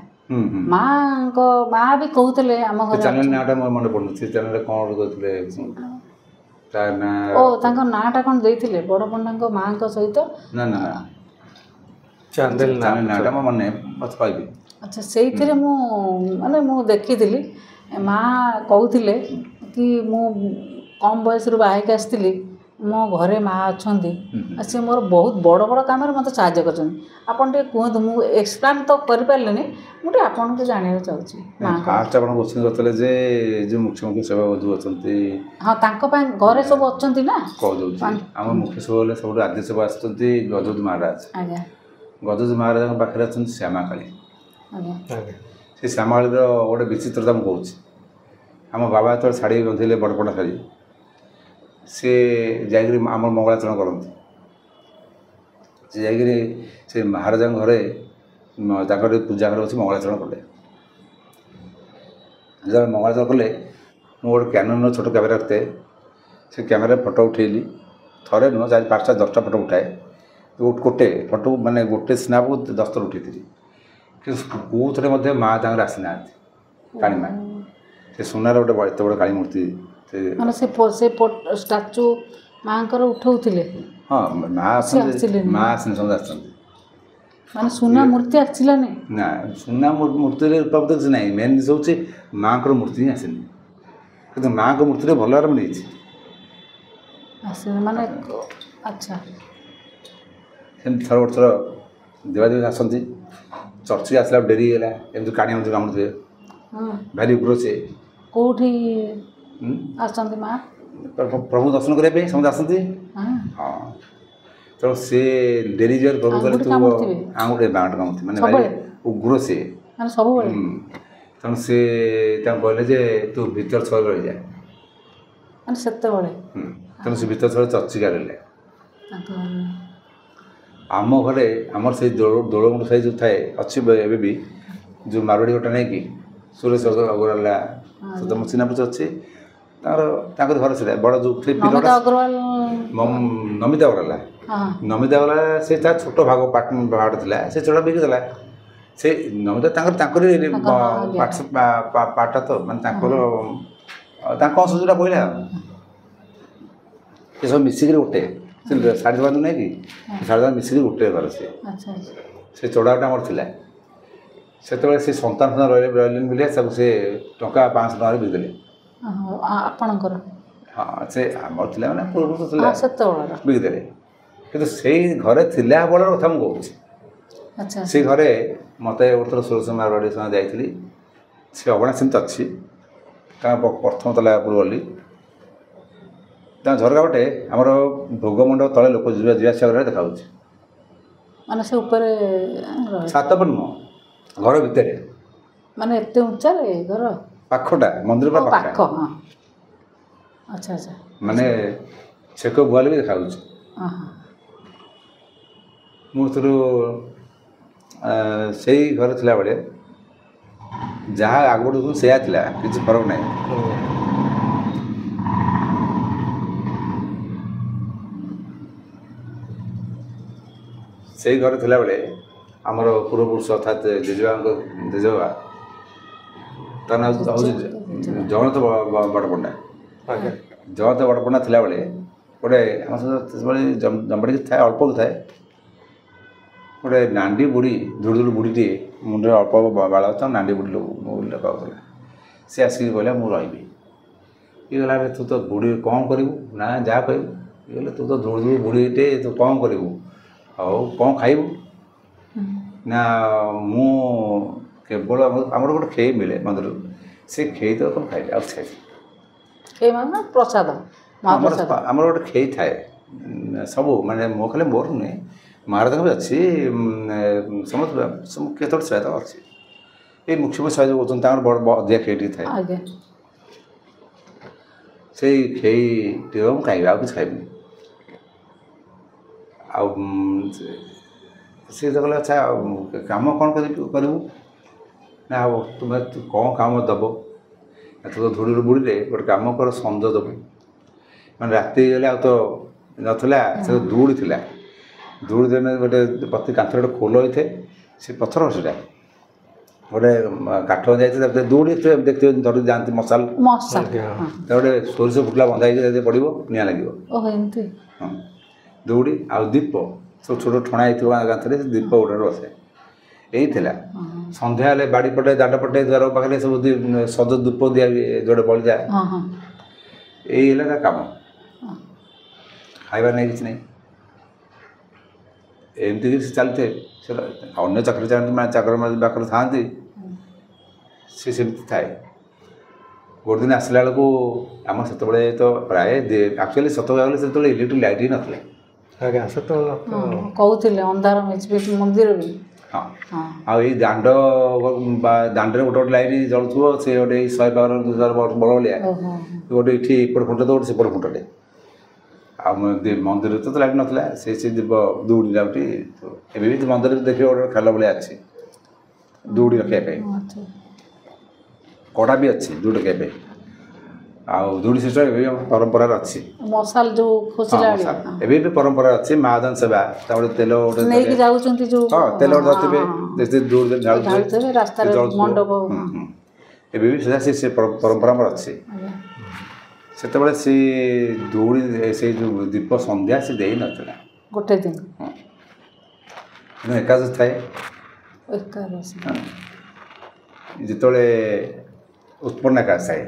ମା ବି କହୁଥିଲେ ଆମ ଘର ଚ୍ୟାନେଲ ନାଁଟା ମୋର ମନେ ପଡୁନି ସେ ଚ୍ୟାନେଲରେ କ'ଣ କହୁଥିଲେ ତାଙ୍କ ନାଁଟା କ'ଣ ଦେଇଥିଲେ ବଡ଼ ପଣ୍ଡାଙ୍କ ମାଆଙ୍କ ସହିତ ନା ଚ୍ୟାନେଲ ନାଁଟା ମୋ ମନେ କହିବି ଆଚ୍ଛା ସେଇଥିରେ ମୁଁ ମୁଁ ଦେଖିଥିଲି ମା କହୁଥିଲେ କି ମୁଁ କମ୍ ବୟସରୁ ବାହା ହେଇକି ଆସିଥିଲି ମୋ ଘରେ ମା ଅଛନ୍ତି ଆଉ ସିଏ ମୋର ବହୁତ ବଡ଼ ବଡ଼ କାମରେ ମୋତେ ସାହାଯ୍ୟ କରିଛନ୍ତି ଆପଣ ଟିକେ କୁହନ୍ତୁ ମୁଁ ଏକ୍ସପ୍ଲେନ୍ ତ କରିପାରିଲିନି ମୁଁ ଟିକେ ଆପଣଙ୍କୁ ଜାଣିବାକୁ ଚାହୁଁଛି ଫାଷ୍ଟ ଆପଣ କୋଶ୍ଚିନ୍ କରିଥିଲେ ଯେ ଯେଉଁ ମୁଖ୍ୟମନ୍ତ୍ରୀ ସେବାବଧୂ ଅଛନ୍ତି ହଁ ତାଙ୍କ ପାଇଁ ଘରେ ସବୁ ଅଛନ୍ତି ନା କହିଦେଉଛି ଆମ ମୁଖ୍ୟ ସେବା ହେଲେ ସବୁଠୁ ଆଦ୍ୟ ସେବା ଆସୁଛନ୍ତି ଗଜପତି ମହାରାଜ ଆଜ୍ଞା ଗଜପତି ମହାରାଜଙ୍କ ପାଖରେ ଅଛନ୍ତି ଶ୍ୟାମାକାଳୀ ସେ ଶ୍ୟାମାକାଳୀର ଗୋଟେ ବିଚିତ୍ରତା ମୁଁ କହୁଛି ଆମ ବାବା ଯେତେବେଳେ ଶାଢ଼ୀ ବାନ୍ଧିଲେ ବଡ଼ପଡ଼ା ଶାଢ଼ୀ ସେ ଯାଇକରି ଆମର ମଙ୍ଗଳାଚରଣ କରନ୍ତି ସେ ଯାଇକରି ସେ ମହାରାଜାଙ୍କ ଘରେ ତାଙ୍କର ପୂଜା ଘର ଅଛି ମଙ୍ଗଳାଚରଣ କଲେ ଯେତେବେଳେ ମଙ୍ଗଳାଚରଣ କଲେ ମୁଁ ଗୋଟେ କ୍ୟାନନ୍ର ଛୋଟ କ୍ୟାମେରା ରଖିଥାଏ ସେ କ୍ୟାମେରାରେ ଫଟୋ ଉଠାଇଲି ଥରେ ନୁହଁ 4, 5ଟା 10ଟା ଫଟୋ ଉଠାଏ ଗୋଟେ ଫଟୋ ମାନେ ଗୋଟେ ସ୍ନାପ୍କୁ 10 ଥର ଉଠାଇଥିଲି କିନ୍ତୁ କେଉଁଥିରେ ମଧ୍ୟ ମା ତାଙ୍କର ଆସିନାହାନ୍ତି କାଳୀ ମା ସେ ସୁନାର ଗୋଟେ ଏତେ ବଡ଼ କାଳୀ ମୂର୍ତ୍ତି ସେ ଷ୍ଟାଚୁ ମାଆଙ୍କର ଉଠଉଥିଲେ ହଁ ମା ଆସିନି ସମସ୍ତେ ଆସିଛନ୍ତି ମାନେ ସୁନା ମୂର୍ତ୍ତି ଆସିଲାନି ନା ସୁନା ମୂର୍ତ୍ତିରେ ଉପଲବ୍ଧ କିଛି ନାହିଁ ମେନ୍ ଜିନିଷ ହେଉଛି ମାଆଙ୍କର ମୂର୍ତ୍ତି ହିଁ ଆସିନି କିନ୍ତୁ ମାଆଙ୍କ ମୂର୍ତ୍ତିରେ ଭଲ ଭାବରେ ମୁଁ ନେଇଛି ମାନେ ଆଚ୍ଛା ସେମିତି ଥର ଗୋଟେ ଥର ଦେବାଦେବୀ ଆସନ୍ତି ଚର୍ଚ୍ଚରେ ଆସିଲା ଡେରି ହେଇଗଲା ଏମିତି କାଣି ଏମିତି କାମୁଡ଼ୁଥିବେ ଭାରି ଉଗ୍ର ସେ କେଉଁଠି ଆସନ୍ତି ମା ପ୍ରଭୁ ଦର୍ଶନ କରିବା ପାଇଁ ସମସ୍ତେ ଆସନ୍ତି ହଁ ତେଣୁ ସେ ଡେରି ଯିବାର ପ୍ରଭୁ କହିଲେ ତୁ ଆଙ୍ଗୁଠି ବାଁଟ କାମୁଥିବେ ମାନେ ଭାରି ଉଗ୍ର ସେ ସବୁବେଳେ ତେଣୁ ସେ ତାଙ୍କୁ କହିଲେ ଯେ ତୁ ଭିତର ଛଳରେ ରହିଯା ମାନେ ସେତେବେଳେ ତେଣୁ ସେ ଭିତର ଛଳରେ ଚର୍ଚ୍ଚିକା ରହିଲେ ଆମ ଘରେ ଆମର ସେଇ ଦୋଳମୁଣ୍ଡ ସାହି ଯେଉଁ ଥାଏ ଅଛି ଏବେ ବି ଯେଉଁ ମାରୁଡ଼ି ଗୋଟା ନାଇଁ କି ସୁରେଶ ଅଗ୍ରୱାଲା ସତ ମୋ ଚିହ୍ନା ପରିଚୟ ଅଛି ତାଙ୍କର ଘର ସେଟା ବଡ଼ ଯେଉଁ ନମିତା ଅଗ୍ରୱାଲା ସେ ତା ଛୋଟ ଭାଗ ଥିଲା ସେ ଛୋଟ ବିକିଦେଲା ସେ ନମିତା ତାଙ୍କରି ପାଠଟା ତ ମାନେ ତାଙ୍କର ତାଙ୍କ ଅଂଶ ଯେଉଁଟା କହିଲା ଏସବୁ ମିଶିକିରି ଗୋଟେ ସେ ଶାଢ଼ୀ ବାନ୍ଧୁ ନାହିଁ କି ଶାଢ଼ୀ ବାନ୍ଧୁ ମିଶିକି ଗୋଟେ ଘର ସେ ଚଢ଼ାଟା ଆମର ଥିଲା ସେତେବେଳେ ସେ ସନ୍ତାନ ରହିଲେନି ବୋଲି ତାକୁ ସେ ଟଙ୍କା 500 ଟଙ୍କାରେ ବିକିଦେଲେ ଆପଣଙ୍କର ହଁ ସେ ଆମର ଥିଲା ମାନେ ପୂର୍ବରୁ ଥିଲା ସେତେବେଳେ ବିକିଦେଲେ କିନ୍ତୁ ସେଇ ଘରେ ଥିଲା ବେଳର କଥା ମୁଁ କହୁଛି ସେଇ ଘରେ ମୋତେ ଗୋଟେ ଥର ସୁରେଶ ମାରବାଡ଼ି ସଙ୍ଗେ ଯାଇଥିଲି ସେ ଅଗଣା ସେମିତି ଅଛି ତାଙ୍କ ପ୍ରଥମ ତଲା ଉପରୁ ଗଲି ତାଙ୍କ ଝରକା ଗୋଟେ ଆମର ଭୋଗ ମଣ୍ଡପ ତଳେ ଲୋକ ଯିବା ଆସିବା ଘରେ ଦେଖାଯାଉଛି ମାନେ ସେ ଉପରେ ଛାତ ଉପରେ ନୁହଁ ଘର ଭିତରେ ମାନେ ଏତେ ଉଞ୍ଚାରେ ଘର ପାଖଟା ମନ୍ଦିର ପାଖ ଆଚ୍ଛା ମାନେ ଛେକ ବୁଆଲେ ବି ଦେଖାଯାଉଛି ମୁଁ ଏଥିରୁ ସେଇ ଘରେ ଥିଲାବେଳେ ଯାହା ଆଗରୁ ସେୟା ଥିଲା କିଛି ଫରକ ନାହିଁ ସେଇ ଘରେ ଥିଲାବେଳେ ଆମର ପୂର୍ବପୁରୁଷ ଅର୍ଥାତ୍ ଜେଜେବାଙ୍କ ଜେଜେବାବା ତା ନାଁ ହେଉଛି ଜଗନ୍ନାଥ ବଡ଼ପଣ୍ଡା। ଜଗନ୍ନାଥ ବଡ଼ପଣ୍ଡା ଥିଲାବେଳେ ଗୋଟେ ଆମ ସହିତ ସେତେବେଳେ ଜମାଟିକି ଥାଏ, ଅଳ୍ପ ଥାଏ, ଗୋଟେ ନାଣ୍ଡି ବୁଢ଼ୀ ଧୁଡ଼ୁଧୁଡ଼ୁ ବୁଢ଼ୀଟିଏ, ମୁଣ୍ଡରେ ଅଳ୍ପ ବାଳ ଅଛି, ନାଣ୍ଡି ବୁଢ଼ୀ ଲୋକ କହୁଥିଲା। ସେ ଆସିକି କହିଲା ମୁଁ ରହିବି। ଇଏ ଗଲା ତୁ ତ ବୁଢ଼ୀ କ'ଣ କରିବୁ? ନା ଯାହା କହିବୁ। ଇଏ କହିଲେ ତୁ ତ ଧୁଡ଼ୁଧୁଡ଼ୁ ବୁଢ଼ୀଟେ, ତୁ କ'ଣ କରିବୁ? ଆଉ କ'ଣ ଖାଇବୁ? ନା ମୁଁ କେବଳ ଆମର ଗୋଟେ ଖେଇ ମିଳେ ମନ୍ଦିରରୁ, ସେ ଖେଇ ତ କ'ଣ ଖାଇଲି ଆଉ ଖାଇବି। ଖେଇ ମାନେ ପ୍ରସାଦ, ଆମର ଗୋଟେ ଖେଇ ଥାଏ ସବୁ, ମାନେ ମୋ ଖାଲି ମୋର ନୁହେଁ, ମହାରାଜାଙ୍କ ବି ଅଛି, ସମସ୍ତେ କେତେବେଳେ ଶହେ ତ ଅଛି। ଏଇ ମୁଖ୍ୟ ଶହେ ଯେଉଁ କହୁଛନ୍ତି ତାଙ୍କର ବଡ଼ ଅଧିକା ଖେଇ ଟିକେ ଥାଏ। ସେଇ ଖେଇଟି ମୁଁ ଖାଇବି, ଆଉ କିଛି ଖାଇବିନି। ଆଉ ସେ ତ କହିଲେ ଆଚ୍ଛା କାମ କ'ଣ କରିବୁ? ନା ଆଉ ତୁମେ କ'ଣ କାମ ଦେବ? ତୁ ତ ଧୁଡ଼ୁଧୁଡ଼ୁ ବୁଢ଼ୀରେ ଗୋଟେ କାମ କର, ସଞ୍ଜ ଦେବୁ। ମାନେ ରାତି ହେଇଗଲେ ଆଉ ତ ନଥିଲା, ସେ ଦୌଡ଼ି ଥିଲା, ଦୌଡ଼ି ଦେଲେ ଗୋଟେ ପ୍ରତି କାନ୍ଥରେ ଗୋଟେ ଖୋଲ ହୋଇଥାଏ, ସେ ପଥର ସେଟା ଗୋଟେ କାଠ ଯାଇଥାଏ, ଦୌଡ଼ି ଦେଖିଥିବେ ଧରି ଯାଆନ୍ତି ମଶାଲ, ତା ଗୋଟେ ସୋରିଷ ଫୁଟଲା ବନ୍ଧା ହେଇକି ଯଦି ପଡ଼ିବ ନିଆଁ ଲାଗିବ। ହଁ, ଦୌଡ଼ି ଆଉ ଦୀପ ସବୁ ଛୋଟ ଠଣା ହେଇଥିବ କାନ୍ଥରେ, ସେ ଦୀପ ଗୋଟେ ବସେ। ଏଇ ଥିଲା। ସନ୍ଧ୍ୟା ହେଲେ ବାଡ଼ି ପଟେ, ଦାଣ୍ଡ ପଟେ, ଦ୍ୱାର ପାଖରେ ସବୁ ସଜ ଧୂପ ଦିଆ ଯୋଉଟେ ବଳିଯାଏ। ଏଇ ହେଲା ତା କାମ। ଖାଇବା ନାହିଁ, କିଛି ନାହିଁ, ଏମିତି କିଛି ଚାଲିଥାଏ। ସେ ଅନ୍ୟ ଚାକିରି ଚାକର ପାଖରେ ଥାଆନ୍ତି, ସେ ସେମିତି ଥାଏ। ଗୋଟେ ଦିନ ଆସିଲା ବେଳକୁ ଆମର ସେତେବେଳେ ତ ପ୍ରାୟ ଆକ୍ଚୁଆଲି ସତ କହିବାକୁ ଗଲେ ସେତେବେଳେ ଇଲେକ୍ଟ୍ରିକ୍ ଲାଇଟ୍ ହିଁ ନଥିଲା। ଆଜ୍ଞା, ସେତେବେଳେ କହୁଥିଲେ ଅନ୍ଧାର ମନ୍ଦିର ବି। ହଁ, ଆଉ ଏଇ ଦାଣ୍ଡରେ ଗୋଟେ ଗୋଟେ ଲାଇଟ୍ ଜଳୁଥିବ, ସେ ଗୋଟେ 100 ପାୱାର 200 ବଳ ଭଳିଆ, ଗୋଟେ ଏଠି ଏପଟେ ଖୁଣ୍ଟ ତ ଗୋଟେ ସେପଟେ ଖୁଣ୍ଟଟେ। ଆଉ ମନ୍ଦିରରେ ତ ଲାଇଟ୍ ନଥିଲା, ସେ ଯିବ ଦୌଡ଼ି ଯାଉଠି। ଏବେ ବି ମନ୍ଦିରରେ ଦେଖିବ ଗୋଟେ ଖେଳ ଭଳିଆ ଅଛି, ଦୌଡ଼ି ରଖିବା ପାଇଁ, କଡ଼ା ବି ଅଛି ଦୌଡ଼ି ରଖିବା ପାଇଁ। ଆଉ ଦୌଡ଼ି ସିଷ୍ଟମ ଏବେ ବି ପରମ୍ପରାରେ ଅଛି। ମଶାଲ ଯେଉଁ ଖୋସିଲା ଏବେ ବି ପରମ୍ପରା ଅଛି। ମହାଦାନ ସେବା, ତାପରେ ତେଲ ଗୋଟେ ନେଇକି ଯାଉଛନ୍ତି, ଯେଉଁ ତେଲ ଗୋଟେ ଧରିଥିବେ, ଦୌଡ଼ି ଢାଳୁଥିବେ ରାସ୍ତାରେ ମଣ୍ଡପ। ଏବେ ବି ସେ ପରମ୍ପରା ଆମର ଅଛି। ସେତେବେଳେ ସେ ଦୌଡ଼ି ସେଇ ଯେଉଁ ଦୀପ ସନ୍ଧ୍ୟା ସେ ଦେଇନଥିଲା। ଗୋଟେ ଦିନ ଏକାଦଶୀ ଥାଏ। ଯେତେବେଳେ ଉତ୍ପନ୍ନ ଏକାଦଶୀ ଥାଏ,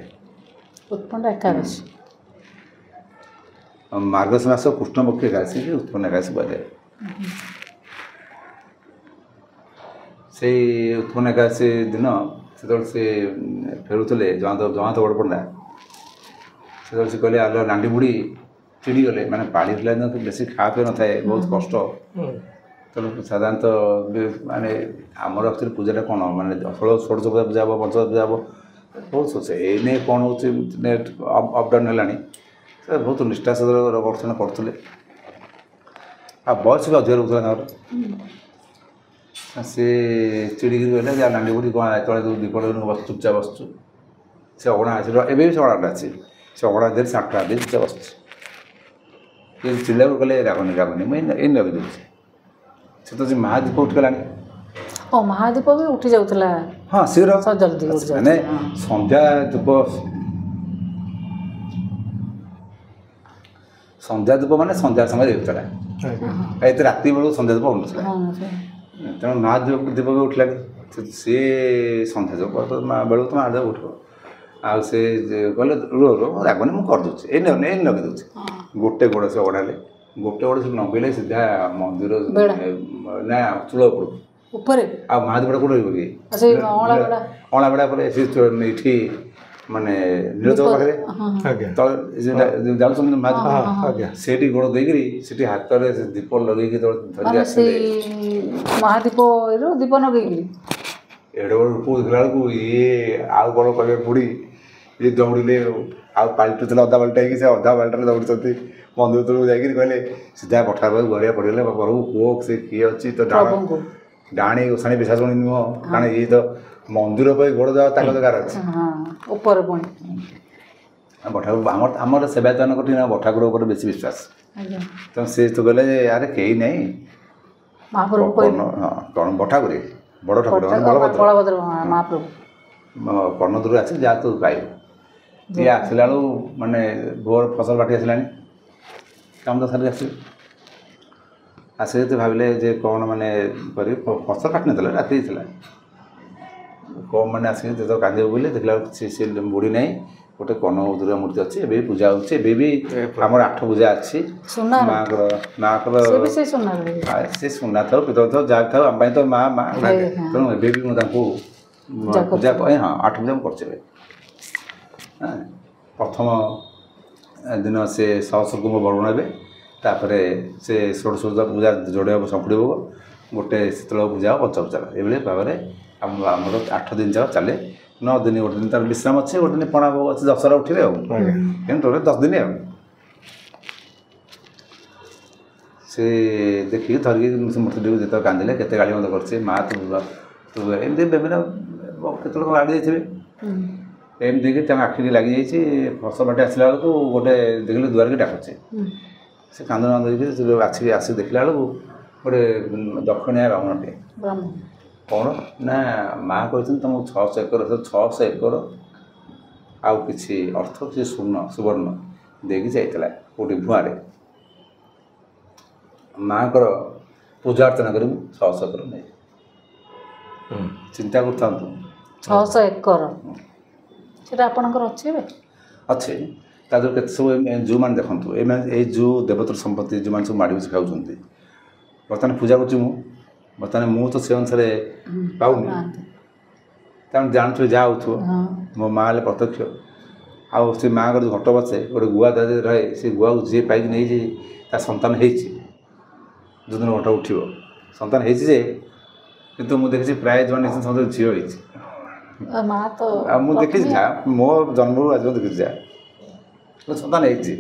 ଏକାଦଶୀ ମାର୍ଗଶୀର ମାସ କୃଷ୍ଣପକ୍ଷ ଏକାଦଶୀ ଉତ୍ପନ୍ନ ଏକାଦଶୀ କୁହାଯାଏ। ସେଇ ଉତ୍ପନ୍ନ ଏକାଦଶୀ ଦିନ ସେତେବେଳେ ସେ ଫେରୁଥିଲେ ଜଗନ୍ନାଥ ବଡ଼ପଣ୍ଡା, ସେତେବେଳେ ସେ କହିଲେ ଆଲୋ ନାଣ୍ଡି ବୁଢ଼ୀ ଚିଡ଼ି ଗଲେ, ମାନେ ପାଳି ଥିଲା ଦିନ ବେଶୀ ଖାଆ ପିଆ ନଥାଏ, ବହୁତ କଷ୍ଟ। ତେଣୁ ସାଧାରଣତଃ ମାନେ ଆମର ଆକ୍ଚୁଆଲି ପୂଜାଟା କ'ଣ, ମାନେ ଷୋଡ଼ଶ ପୂଜା ହେବ, ପଞ୍ଚଦଶ ପୂଜା ହେବ, ବହୁତ ଶୋଷେ। ଏଇନେ କ'ଣ ହେଉଛି ଅପଡାଉନ୍ ହେଲାଣି, ସେ ବହୁତ ନିଷ୍ଠା ସହ ବର୍ତ୍ତମାନ କରୁଥିଲେ। ଆଉ ବୟସ ବି ଅଧିକ ରହୁଥିଲା ତାଙ୍କର। ସେ ଚିଡ଼ିକିରି କହିଲେ ଯେ ନାଣ୍ଡି ବୁଢ଼ୀ କ'ଣ ଯେତେବେଳେ ଦୀପ ଚୁପଚାପ ବସୁଛୁ, ସେ ଅଗଣା ଅଛି, ଏବେ ବି ସେ ଅଗଣାଟା ଅଛି, ସେ ଅଗଣା ଦେହରେ 8 ଟଙ୍କା ଦେଇ ଚୁପଚାପ ବସୁଛି। ଚିଡ଼ିଲାକୁ କହିଲେ ରାଗନି ମୁଁ ଏଇ ଲଗେଇ ଦେଉଛି। ସେ ତ ସେ ମହାଦୀପ ଉଠିଗଲାଣି। ମହାଦୀପ ବି ଉଠି ଯାଉଥିଲା। ହଁ, ଶୀଘ୍ର ଜଲ୍ଦି ମାନେ ସନ୍ଧ୍ୟା ଧୂପ ମାନେ ସନ୍ଧ୍ୟା ସମୟରେ ହେଉଥିଲା। ଏତେ ରାତି ବେଳକୁ ସନ୍ଧ୍ୟା ଧୂପ ହେଉନଥିଲା। ତେଣୁ ମହାଦୀପ ବି ଉଠିଲାଣି। ସିଏ ସନ୍ଧ୍ୟା ଧୂପ ବେଳକୁ ତ ମହାଦୀପ ଉଠିବ। ଆଉ ସେ କହିଲେ ରାଗନି ମୁଁ କରିଦେଉଛି, ଏଇ ଲଗେଇ ଦେଉଛି। ଗୋଟେ ଗୋଡ଼ ସେ ଅଗଣାରେ, ଗୋଟେ ଗୋଡ଼ ସେ ଲଗେଇଲେ ସିଧା ମନ୍ଦିର ନା ଚୂଳ ଉପରେ। ଆଉ ମହାଦୀପଟା କୋଉଠି ରହିବ କି? ଅଁଳାବେଡ଼ା ପରେ ସେ ଏଠି ମାନେ ନୀଳଚଳ ପାଖରେ ଯାଉଛନ୍ତି ମହାଦୀପ, ସେଇଠି ଗୋଡ଼ ଦେଇକିରି ସେଠି ହାତରେ ଦୀପ ଲଗେଇକି ଧରିକି ଆସିଲେ। ମହାଦୀପରୁ ଦୀପ ଲଗେଇକିରି ଏଡ଼େ ବଡ଼ ରୂପ ଦେଖିଲା ବେଳକୁ ଇଏ ଆଉ କ'ଣ କହିବେ ବୁଢ଼ୀ, ଇଏ ଦୌଡ଼ିଲେ। ଆଉ ପାଲଟୁଥିଲେ ଅଧା ପାଲଟା ହେଇକି, ସେ ଅଧା ପାଲଟାରେ ଦୌଡ଼ୁଛନ୍ତି ମନ୍ଦିର ତଳକୁ ଯାଇକିରି କହିଲେ ସିଧା ପଠା ଗଡ଼ିଆ ପଡ଼ିଗଲେ, ପ୍ରଭୁ କୁହ ସେ କିଏ ଅଛି ତ ଡାଣି ଓସାଣି ବିଶାସଣି ନୁହଁ, କାରଣ ଇଏ ତ ମନ୍ଦିର ପାଇଁ ଗୋଡ଼ ଦେବା ତାଙ୍କ ଜାଗାରେ ଅଛି ଉପରେ। ପୁଣି ଆମର ସେବାୟତମାନଙ୍କ ଠି ଠାକୁର ଉପରେ ବେଶୀ ବିଶ୍ୱାସ। ତେଣୁ ସେ ତ କହିଲେ ଯେ ଆରେ କେହି ନାହିଁ, ମହାପ୍ରଭୁ କ'ଣ ବଡ଼ ଠାକୁର ବଳଭଦ୍ର ମହାପ୍ରଭୁ। କର୍ଣ୍ଣଦୂର ଆସି ଯାହା ତୁ ପାଇବୁ। ଇଏ ଆସିଲା ବେଳକୁ ମାନେ ଭୋର ଫସଲ ବାଟି ଆସିଲାଣି, କାମ ତ ସାରି ଆସିବେ। ଆସିଲେ ତ ଭାବିଲେ ଯେ କ'ଣ ମାନେ କରିବେ, ଫସଲ କାଟି ନଥିଲା, ରାତି ହେଇଥିଲା। କ'ଣ ମାନେ ଆସିକି ଯେତେବେଳେ କାନ୍ଦିବ ବୋଲି ଦେଖିଲା ବେଳକୁ ସେ ବୁଢ଼ୀ ନାହିଁ, ଗୋଟେ କର୍ଣ୍ଣଦୂର ମୂର୍ତ୍ତି ଅଛି, ଏବେ ବି ପୂଜା ହେଉଛି। ଏବେ ବି ଆମର 8 ପୂଜା ଅଛି ମାଆଙ୍କର। ସେ ସୁନା ଥାଉ ପିତଳ ଥାଉ ଯାହା ଥାଉ, ଆମ ପାଇଁ ତ ମା ଡାକେ। ତେଣୁ ଏବେ ବି ମୁଁ ତାଙ୍କୁ ପୂଜା କରେ। ହଁ 8 ପୂଜା ମୁଁ କରୁଛି ଏବେ। ପ୍ରଥମ ଦିନ ସେ ସହସ୍ରକୁମ୍ଭ ବରୁଣ ହେବେ, ତାପରେ ସେ ଷୋଡ଼ଶ ପୂଜା ଯୋଡ଼େ ହେବ ଶଙ୍କୁଡ଼ି ଭୋଗ, ଗୋଟେ ଶୀତଳ ପୂଜା ହେବ ପଞ୍ଚପୂଜା। ଏଭଳି ଭାବରେ ଆମର 8 ଦିନ ଯାକ ଚାଲେ। 9 ଦିନ ଗୋଟେ ଦିନ ତାର ବିଶ୍ରାମ ଅଛି, ଗୋଟେ ଦିନ ପଣା ଭୋଗ ଅଛି, ଦଶହରା ଉଠିବେ ଆଉ। କିନ୍ତୁ ଟୋଟାଲି 10 ଦିନ ଆଉ। ସେ ଦେଖିକି ଧରିକି ସେ ମୂର୍ତ୍ତିଟିକୁ ଯେତେବେଳେ କାନ୍ଦିଲେ, କେତେ ଗାଳି ମନ୍ଦ କରିছে, ମା ତୁ ଏମିତି ବିଭିନ୍ନ କେତେବେଳେ କ'ଣ ଗାଡ଼ି ଦେଇଥିବେ। ଏମିତିକି ତାଙ୍କ ଆଖିକି ଲାଗିଯାଇଛି। ଫସଲ ବାଟି ଆସିଲା ବେଳକୁ ଗୋଟେ ଦେଖିଲେ ଦୁଆରକି ଡାକୁଛି। ସେ କାନ୍ଦ ଦେଇକି ଆସି ଦେଖିଲା ବେଳକୁ ଗୋଟେ ଦକ୍ଷିଣିଆ ବ୍ରାହ୍ମଣଟେ। କ'ଣ ନା ମା କହିଛନ୍ତି ତୁମକୁ 600 ଏକର 600 ଏକର ଆଉ କିଛି ଅର୍ଥ, କିଛି ସୁବର୍ଣ୍ଣ ଦେଇକି ଯାଇଥିଲା କେଉଁଠି ଭୁଆଁରେ। ମାଆଙ୍କର ପୂଜା ଅର୍ଚ୍ଚନା କରି 600 ଏକର ନେଇ ଚିନ୍ତା କରିଥାନ୍ତୁ। 600 ଏକର ସେଟା ଆପଣଙ୍କର ଅଛି ଏବେ? ଅଛି। ତା ଦେହରେ କେତେ ସବୁ ଯେଉଁମାନେ ଦେଖନ୍ତୁ, ଏମାନେ ଏଇ ଯେଉଁ ଦେବତର ସମ୍ପତ୍ତି ଯେଉଁମାନେ ସବୁ ମାଡ଼ି ବସି ଖାଉଛନ୍ତି, ବର୍ତ୍ତମାନ ପୂଜା କରୁଛି ମୁଁ, ବର୍ତ୍ତମାନ ମୁଁ ତ ସେ ଅନୁସାରେ ପାଉନି। ତେଣୁ ଜାଣୁଥିବେ ଯାହା ହେଉଥିବ, ମୋ ମା ହେଲେ ପ୍ରତ୍ୟକ୍ଷ। ଆଉ ସେ ମାଆଙ୍କର ଯେଉଁ ଘଟ ବସେ, ଗୋଟେ ଗୁଆ ତା ଦେହରେ ରହେ, ସେ ଗୁଆକୁ ଯିଏ ପାଇକି ନେଇଛି, ତା ସନ୍ତାନ ହେଇଛି। ଯେଉଁଦିନ ଘଟ ଉଠିବ ସନ୍ତାନ ହେଇଛି ଯେ, କିନ୍ତୁ ମୁଁ ଦେଖିଛି ପ୍ରାୟ ଯେଉଁମାନେ ହେଇଛନ୍ତି ସମସ୍ତେ ଝିଅ ହେଇଛି। ଆଉ ମୁଁ ଦେଖିଛି ଯାହା ମୋ ଜନ୍ମରୁ ଆଜି ଦେଖିଛି ଯାହା ସନ୍ତାନ ହେଇଛି।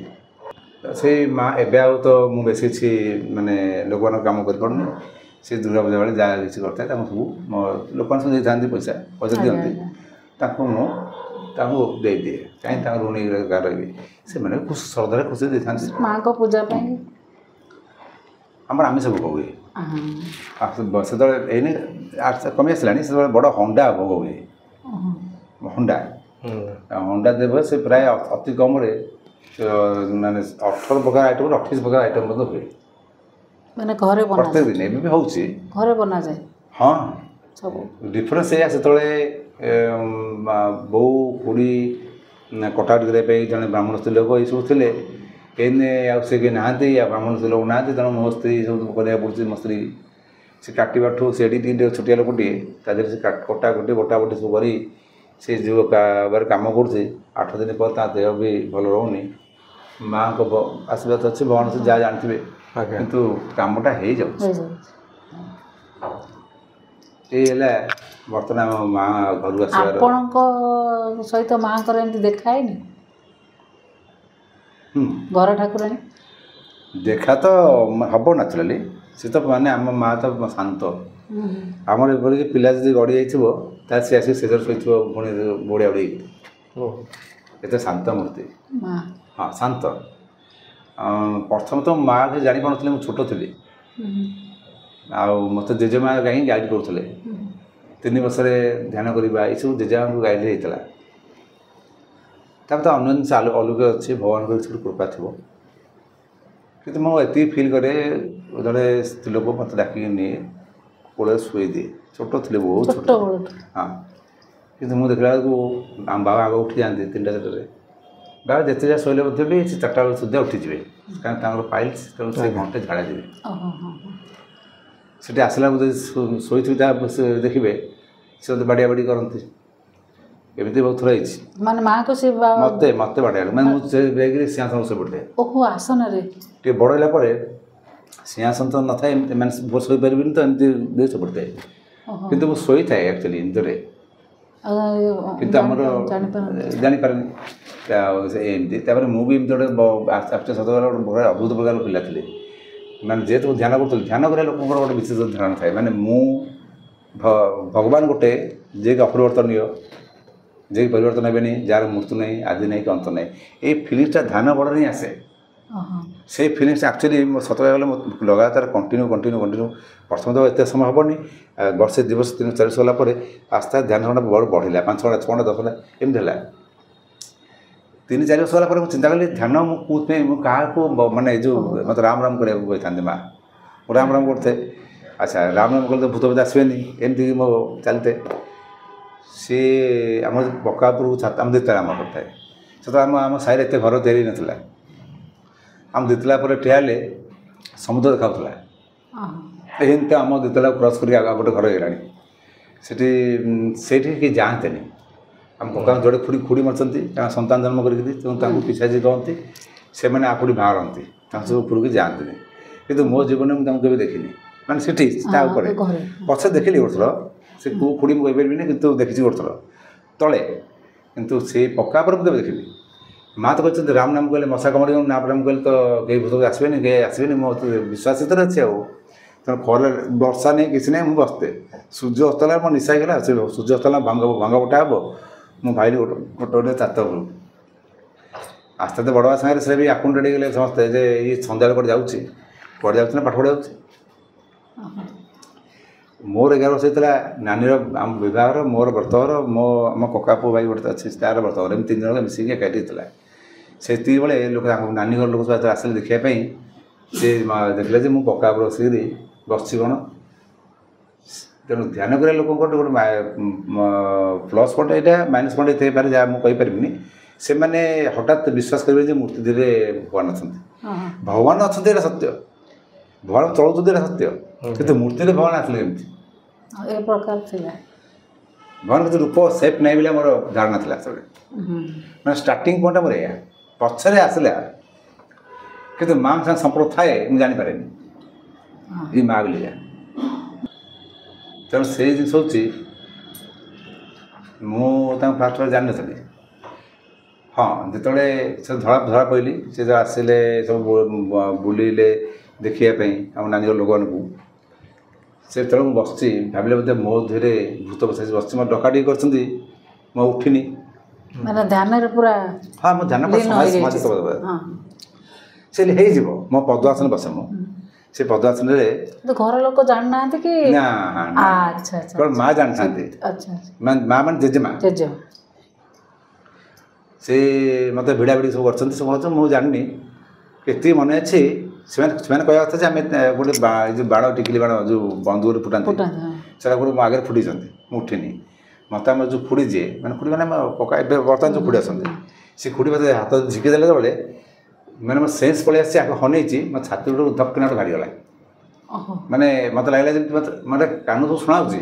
ସେଇ ମା ଏବେ ଆଉ ତ ମୁଁ ବେଶୀ କିଛି ମାନେ ଲୋକମାନଙ୍କ କାମ କରିପାରୁନି। ସେ ଦୁର୍ଗା ପୂଜା ବେଳେ ଯାହା କିଛି କରିଥାଏ ତାଙ୍କୁ ସବୁ ଲୋକମାନେ ସବୁ ଦେଇଥାନ୍ତି, ପଇସା ଦିଅନ୍ତି, ତାଙ୍କୁ ମୁଁ ତାଙ୍କୁ ଦେଇଦିଏ। କାହିଁକି ତାଙ୍କ ଋଣୀ ରହିବି, ସେମାନେ ଖୁସି ଶ୍ରଦ୍ଧାରେ ଖୁସି ଦେଇଥାନ୍ତି। ମାଆଙ୍କ ପୂଜା ପାଇଁ ଆମର ଆମିଷ ଭୋଗ ହୁଏ। ସେତେବେଳେ ଏଇନେ କମି ଆସିଲାଣି, ସେତେବେଳେ ବଡ଼ ହଣ୍ଡା ଭୋଗ ହୁଏ। ହଣ୍ଡା ଦେବ, ସେ ପ୍ରାୟ ଅତି କମ୍ରେ ମାନେ 18 ପ୍ରକାର ଆଇଟମ୍ 28 ପ୍ରକାର ଆଇଟମ୍ ମଧ୍ୟ ହୁଏ। ମାନେ ଘରେ ପ୍ରତ୍ୟେକ ଦିନ ଏବେ ବି ହେଉଛି, ଘରେ ବନାଯାଏ। ହଁ ସବୁ ଡିଫରେନ୍ସ ଏଇଆ, ସେତେବେଳେ ବୋଉ ଖୁଡ଼ି କଟାକଟି କରିବା ପାଇଁ ଜଣେ ବ୍ରାହ୍ମଣ ସ୍ତ୍ରୀ ଲୋକ ଏଇସବୁ ଥିଲେ। ଏଇନେ ଆଉ ସେ କେହି ନାହାନ୍ତି, ଆଉ ବ୍ରାହ୍ମଣ ସ୍ତ୍ରୀ ଲୋକ ନାହାନ୍ତି। ତେଣୁ ମୋ ସ୍ତ୍ରୀ ସବୁ କରିବାକୁ ପଡ଼ୁଛି। ମୋ ସ୍ତ୍ରୀ ସେ କାଟିବାଠୁ ସେଠି ଟିକେ ଛୋଟିଆ ଲୋକଟିଏ, ତା ଦେହରେ ସେ କଟାକଟି ବଟାବଟି ସବୁ କରି ସେ ଯେଉଁ କାମ କରୁଛି। 8 ଦିନ ପରେ ତା ଦେହ ବି ଭଲ ରହୁନି। ମାଆଙ୍କ ଆଶୀର୍ବାଦ ଅଛି, ଭଗବାନ ଯାହା ଜାଣିଥିବେ, କିନ୍ତୁ କାମଟା ହେଇଯାଉଛି। ଏଇ ହେଲା ବର୍ତ୍ତମାନ ଆମ ମା ଘରକୁ ଆସିବାର। ଆପଣଙ୍କ ସହିତ ମାଆଙ୍କର ଏମିତି ଦେଖା ହେଇନି? ଘର ଠାକୁରାଣୀ ଦେଖା ତ ହେବ ନ୍ୟାଚୁରାଲି। ସେ ତ ମାନେ ଆମ ମା ତ ଶାନ୍ତ। ଆମର ଏପରିକି ପିଲା ଯଦି ଗଡ଼ି ଯାଇଥିବ, ତାହେଲେ ସେ ଆସିକି ଶେଷରେ ଶୋଇଥିବ ପୁଣି ବଢ଼ିଆ ବଢ଼େଇକି। ଏତେ ଶାନ୍ତ ମୂର୍ତ୍ତି। ହଁ ଶାନ୍ତ। ପ୍ରଥମେ ତ ମା ବି ଜାଣିପାରୁନଥିଲି, ମୁଁ ଛୋଟ ଥିଲି। ଆଉ ମୋତେ ଜେଜେମା କାହିଁକି ଗାଇଡ଼ କରୁଥିଲେ। 3 ବର୍ଷରେ ଧ୍ୟାନ କରିବା ଏସବୁ ଜେଜେମାଙ୍କୁ ଗାଇଡ଼ ହେଇଥିଲା। ତାପରେ ତ ଅନ୍ୟ ଜିନିଷ ଅଲୌକିକ ଅଛି, ଭଗବାନଙ୍କର କିଛି ଗୋଟେ କୃପା ଥିବ। କିନ୍ତୁ ମୁଁ ଏତିକି ଫିଲ୍ କରେ, ଜଣେ ସ୍ତ୍ରୀ ଲୋକ ମୋତେ ଡାକିକି ନିଏ, କୋଳରେ ଶୁଏଇ ଦିଏ। ଛୋଟ ଥିଲେ, ବହୁତ ଛୋଟ। ହଁ, କିନ୍ତୁ ମୁଁ ଦେଖିଲା ବେଳକୁ ଆମ ବାବା ଆଗ ଉଠି ଯାଆନ୍ତି 3ଟା 4ଟାରେ। ବାବା ଯେତେ ଯାହା ଶୋଇଲେ ମଧ୍ୟ ବି ସେ 4ଟା ବେଳ ସୁଦ୍ଧା ଉଠିଯିବେ, କାରଣ ତାଙ୍କର ପାଇଲ୍ସ, ତେଣୁ ସେ ଘଣ୍ଟେ ଝାଡ଼ା ଯିବେ। ସେଠି ଆସିଲା ଯଦି ଶୋଇଥିବି, ତା ଦେଖିବେ ସେ ମୋତେ ବାଡ଼ିଆ ବାଡ଼ି କରନ୍ତି। ଏମିତି ବହୁତ ଥର ହେଇଛି। ମାନେ ମାଆକୁ ସେ ମୋତେ ବାଡ଼ିଆ, ମାନେ ମୁଁ ସେ ବେଗରେ ସିଂହାସନ ଶୋଇ ପଡ଼ିଥାଏ। ଆସନରେ ଟିକେ ବଡ଼ ହେଲା ପରେ ସିଂହାସନ ତ ନଥାଏ, ମାନେ ଶୋଇପାରିବିନି ତ, ଏମିତି ଦେଇ ଶୋଇ ପଡ଼ିଥାଏ। କିନ୍ତୁ ମୁଁ ଶୋଇଥାଏ ଆକ୍ଚୁଆଲି ନିଦରେ, କିନ୍ତୁ ଆମର ଜାଣିପାରେନି। ଆଉ ସେ ଏମିତି ତାପରେ ମୁଁ ବି ଏମିତି ଗୋଟେ ଗୋଟେ ଅଦ୍ଭୁତ ପ୍ରକାର ପିଲା ଥିଲି। ମାନେ ଯେହେତୁ ମୁଁ ଧ୍ୟାନ କରୁଥିଲି, ଧ୍ୟାନ କରିବା ଲୋକଙ୍କର ଗୋଟେ ବିଶେଷ ଧ୍ୟାନ ଥାଏ। ମାନେ ମୁଁ ଭଗବାନ ଗୋଟେ ଯିଏକି ଅପରିବର୍ତ୍ତନୀୟ, ଯିଏକି ପରିବର୍ତ୍ତନ ହେବେନି, ଯାହାର ମୃତ୍ୟୁ ନାହିଁ, ଆଦି ନାହିଁ କି ଅନ୍ତ ନାହିଁ। ଏଇ ଫିଲିଂସଟା ଧ୍ୟାନ ବଳରେ ହିଁ ଆସେ। से फिलिंग्स एक्चुअली सत गले लगातार कंटिन्यू प्रथम तो एत समय हेनी वर्षे 2 वर्ष 3 4 गला आस्ते ध्यान घंटा बढ़ला 5 घंटा 6 घंटा 10 घंटा एमती है 3 4 वर्ष गला चिंता कली ध्यान मुझे क्या मानने जो मतलब राम राम कराया कही था माँ राम राम करते अच्छा राम राम कले तो भूत भूत आसबे एमती मो चलते सी आम पक्कापुर आम दितला आम करता है से तो आम साइड एत घर तैयारी नाला आम दितला पर ठियाले समुद्र देखा एमती आम दितला क्रस कर गोटे घर गलानी से कि जाते आम कका जोड़े खुड़ी खुड़ी मरती संतान जन्म कर पिछाजी कहती से मैंने आपुड़ी बाहरती सब उपरक जाते कि मो जीवन में केवे देखनी मैंने से पचे देखिली गोटे थर से कौ खुड़ी मुझे कहपारि कि देखी गोटे थर तले कितु से पक्का पर मुझे देखी माँ तो कहते राम नाम कहले मशा कमड़ नाम राम कहले तो कई भूत आसबे कहीं आसबे मो विश्वास अच्छे तेना खर वर्षा नहीं किसी नहीं मुझे बसते सूर्य अस्तला मो निशा गला से सूर्य अस्तला भांग बटा हे मो भाई गोटे चात आस्ते आस्ते बड़ा सागर से भी आकुन रेडी गले समस्ते ये सन्ध्या कड़े जाऊँगी पढ़े जाऊँ पाठ पढ़ा मोर 11 वर्ष होता नानीर बहर मोर व्रतघर मो आम कका पु भाई गोटे अच्छे तार व्रतघर एम 3 जन मिसिक एकाठी होता से लोक नानी घर लोक सब आसे देखापी सी देखले मुझे पक्का बसिक बस कौन तेणु ध्यान कर लोक गोटे प्लस पॉइंट यहाँ माइनस पॉइंट ये पारे जहाँ मुझे कहीपरि से मैंने हठात विश्वास करेंगे मूर्ति धीरे भगवान अच्छा भगवान अच्छा सत्य भगवान चलाऊँ सत्य कि मूर्ति भगवान आसले भगवान के रूप सेप नहीं बोले मोर धारणा था सब मैं स्टार्टिंग पॉइंट मोर या पचर आसला कि माँ साथ संपर्क थाए मुझे जानीपे ये माँ बोलिया तेणु से जिन हूँ फास्ट बार जानी नी हाँ जिते से धरा धरा पड़ी से जो आसिले सब बुलिले देखापी आम नानी लोक से जो बस भाविले बोधे मो धीरे भूत बस बस मो डकाटी कर उठिनी मैंने ध्यान पूरा हाँ मो ध्यान से मो पद्मासन बसे मो से पद्मासन तो घर लोक जानना कि अच्छा माँ जानते माँ मान जेजेमा से मत भिड़ा भिड़ी सब कर सब मुझे जानी के मन अच्छी से कह कथा आम गोटे जो बाण टिकिली बाण जो बंदूक फुटाते से गोटे आगे फुटी उठिनी मत आम जो खुड़ी जी मैंने खुड़ी मैंने पका बर्तमान जो खुड़ी आसती से खुड़ी मत हाथ झिकीदेला बेले मैंने मो सेन्स पलि आसी आगे हनई मो छाती गोटे धक्किना गाड़ीगला माने मत लगला जमी मतलब कान तो शुणा मुझे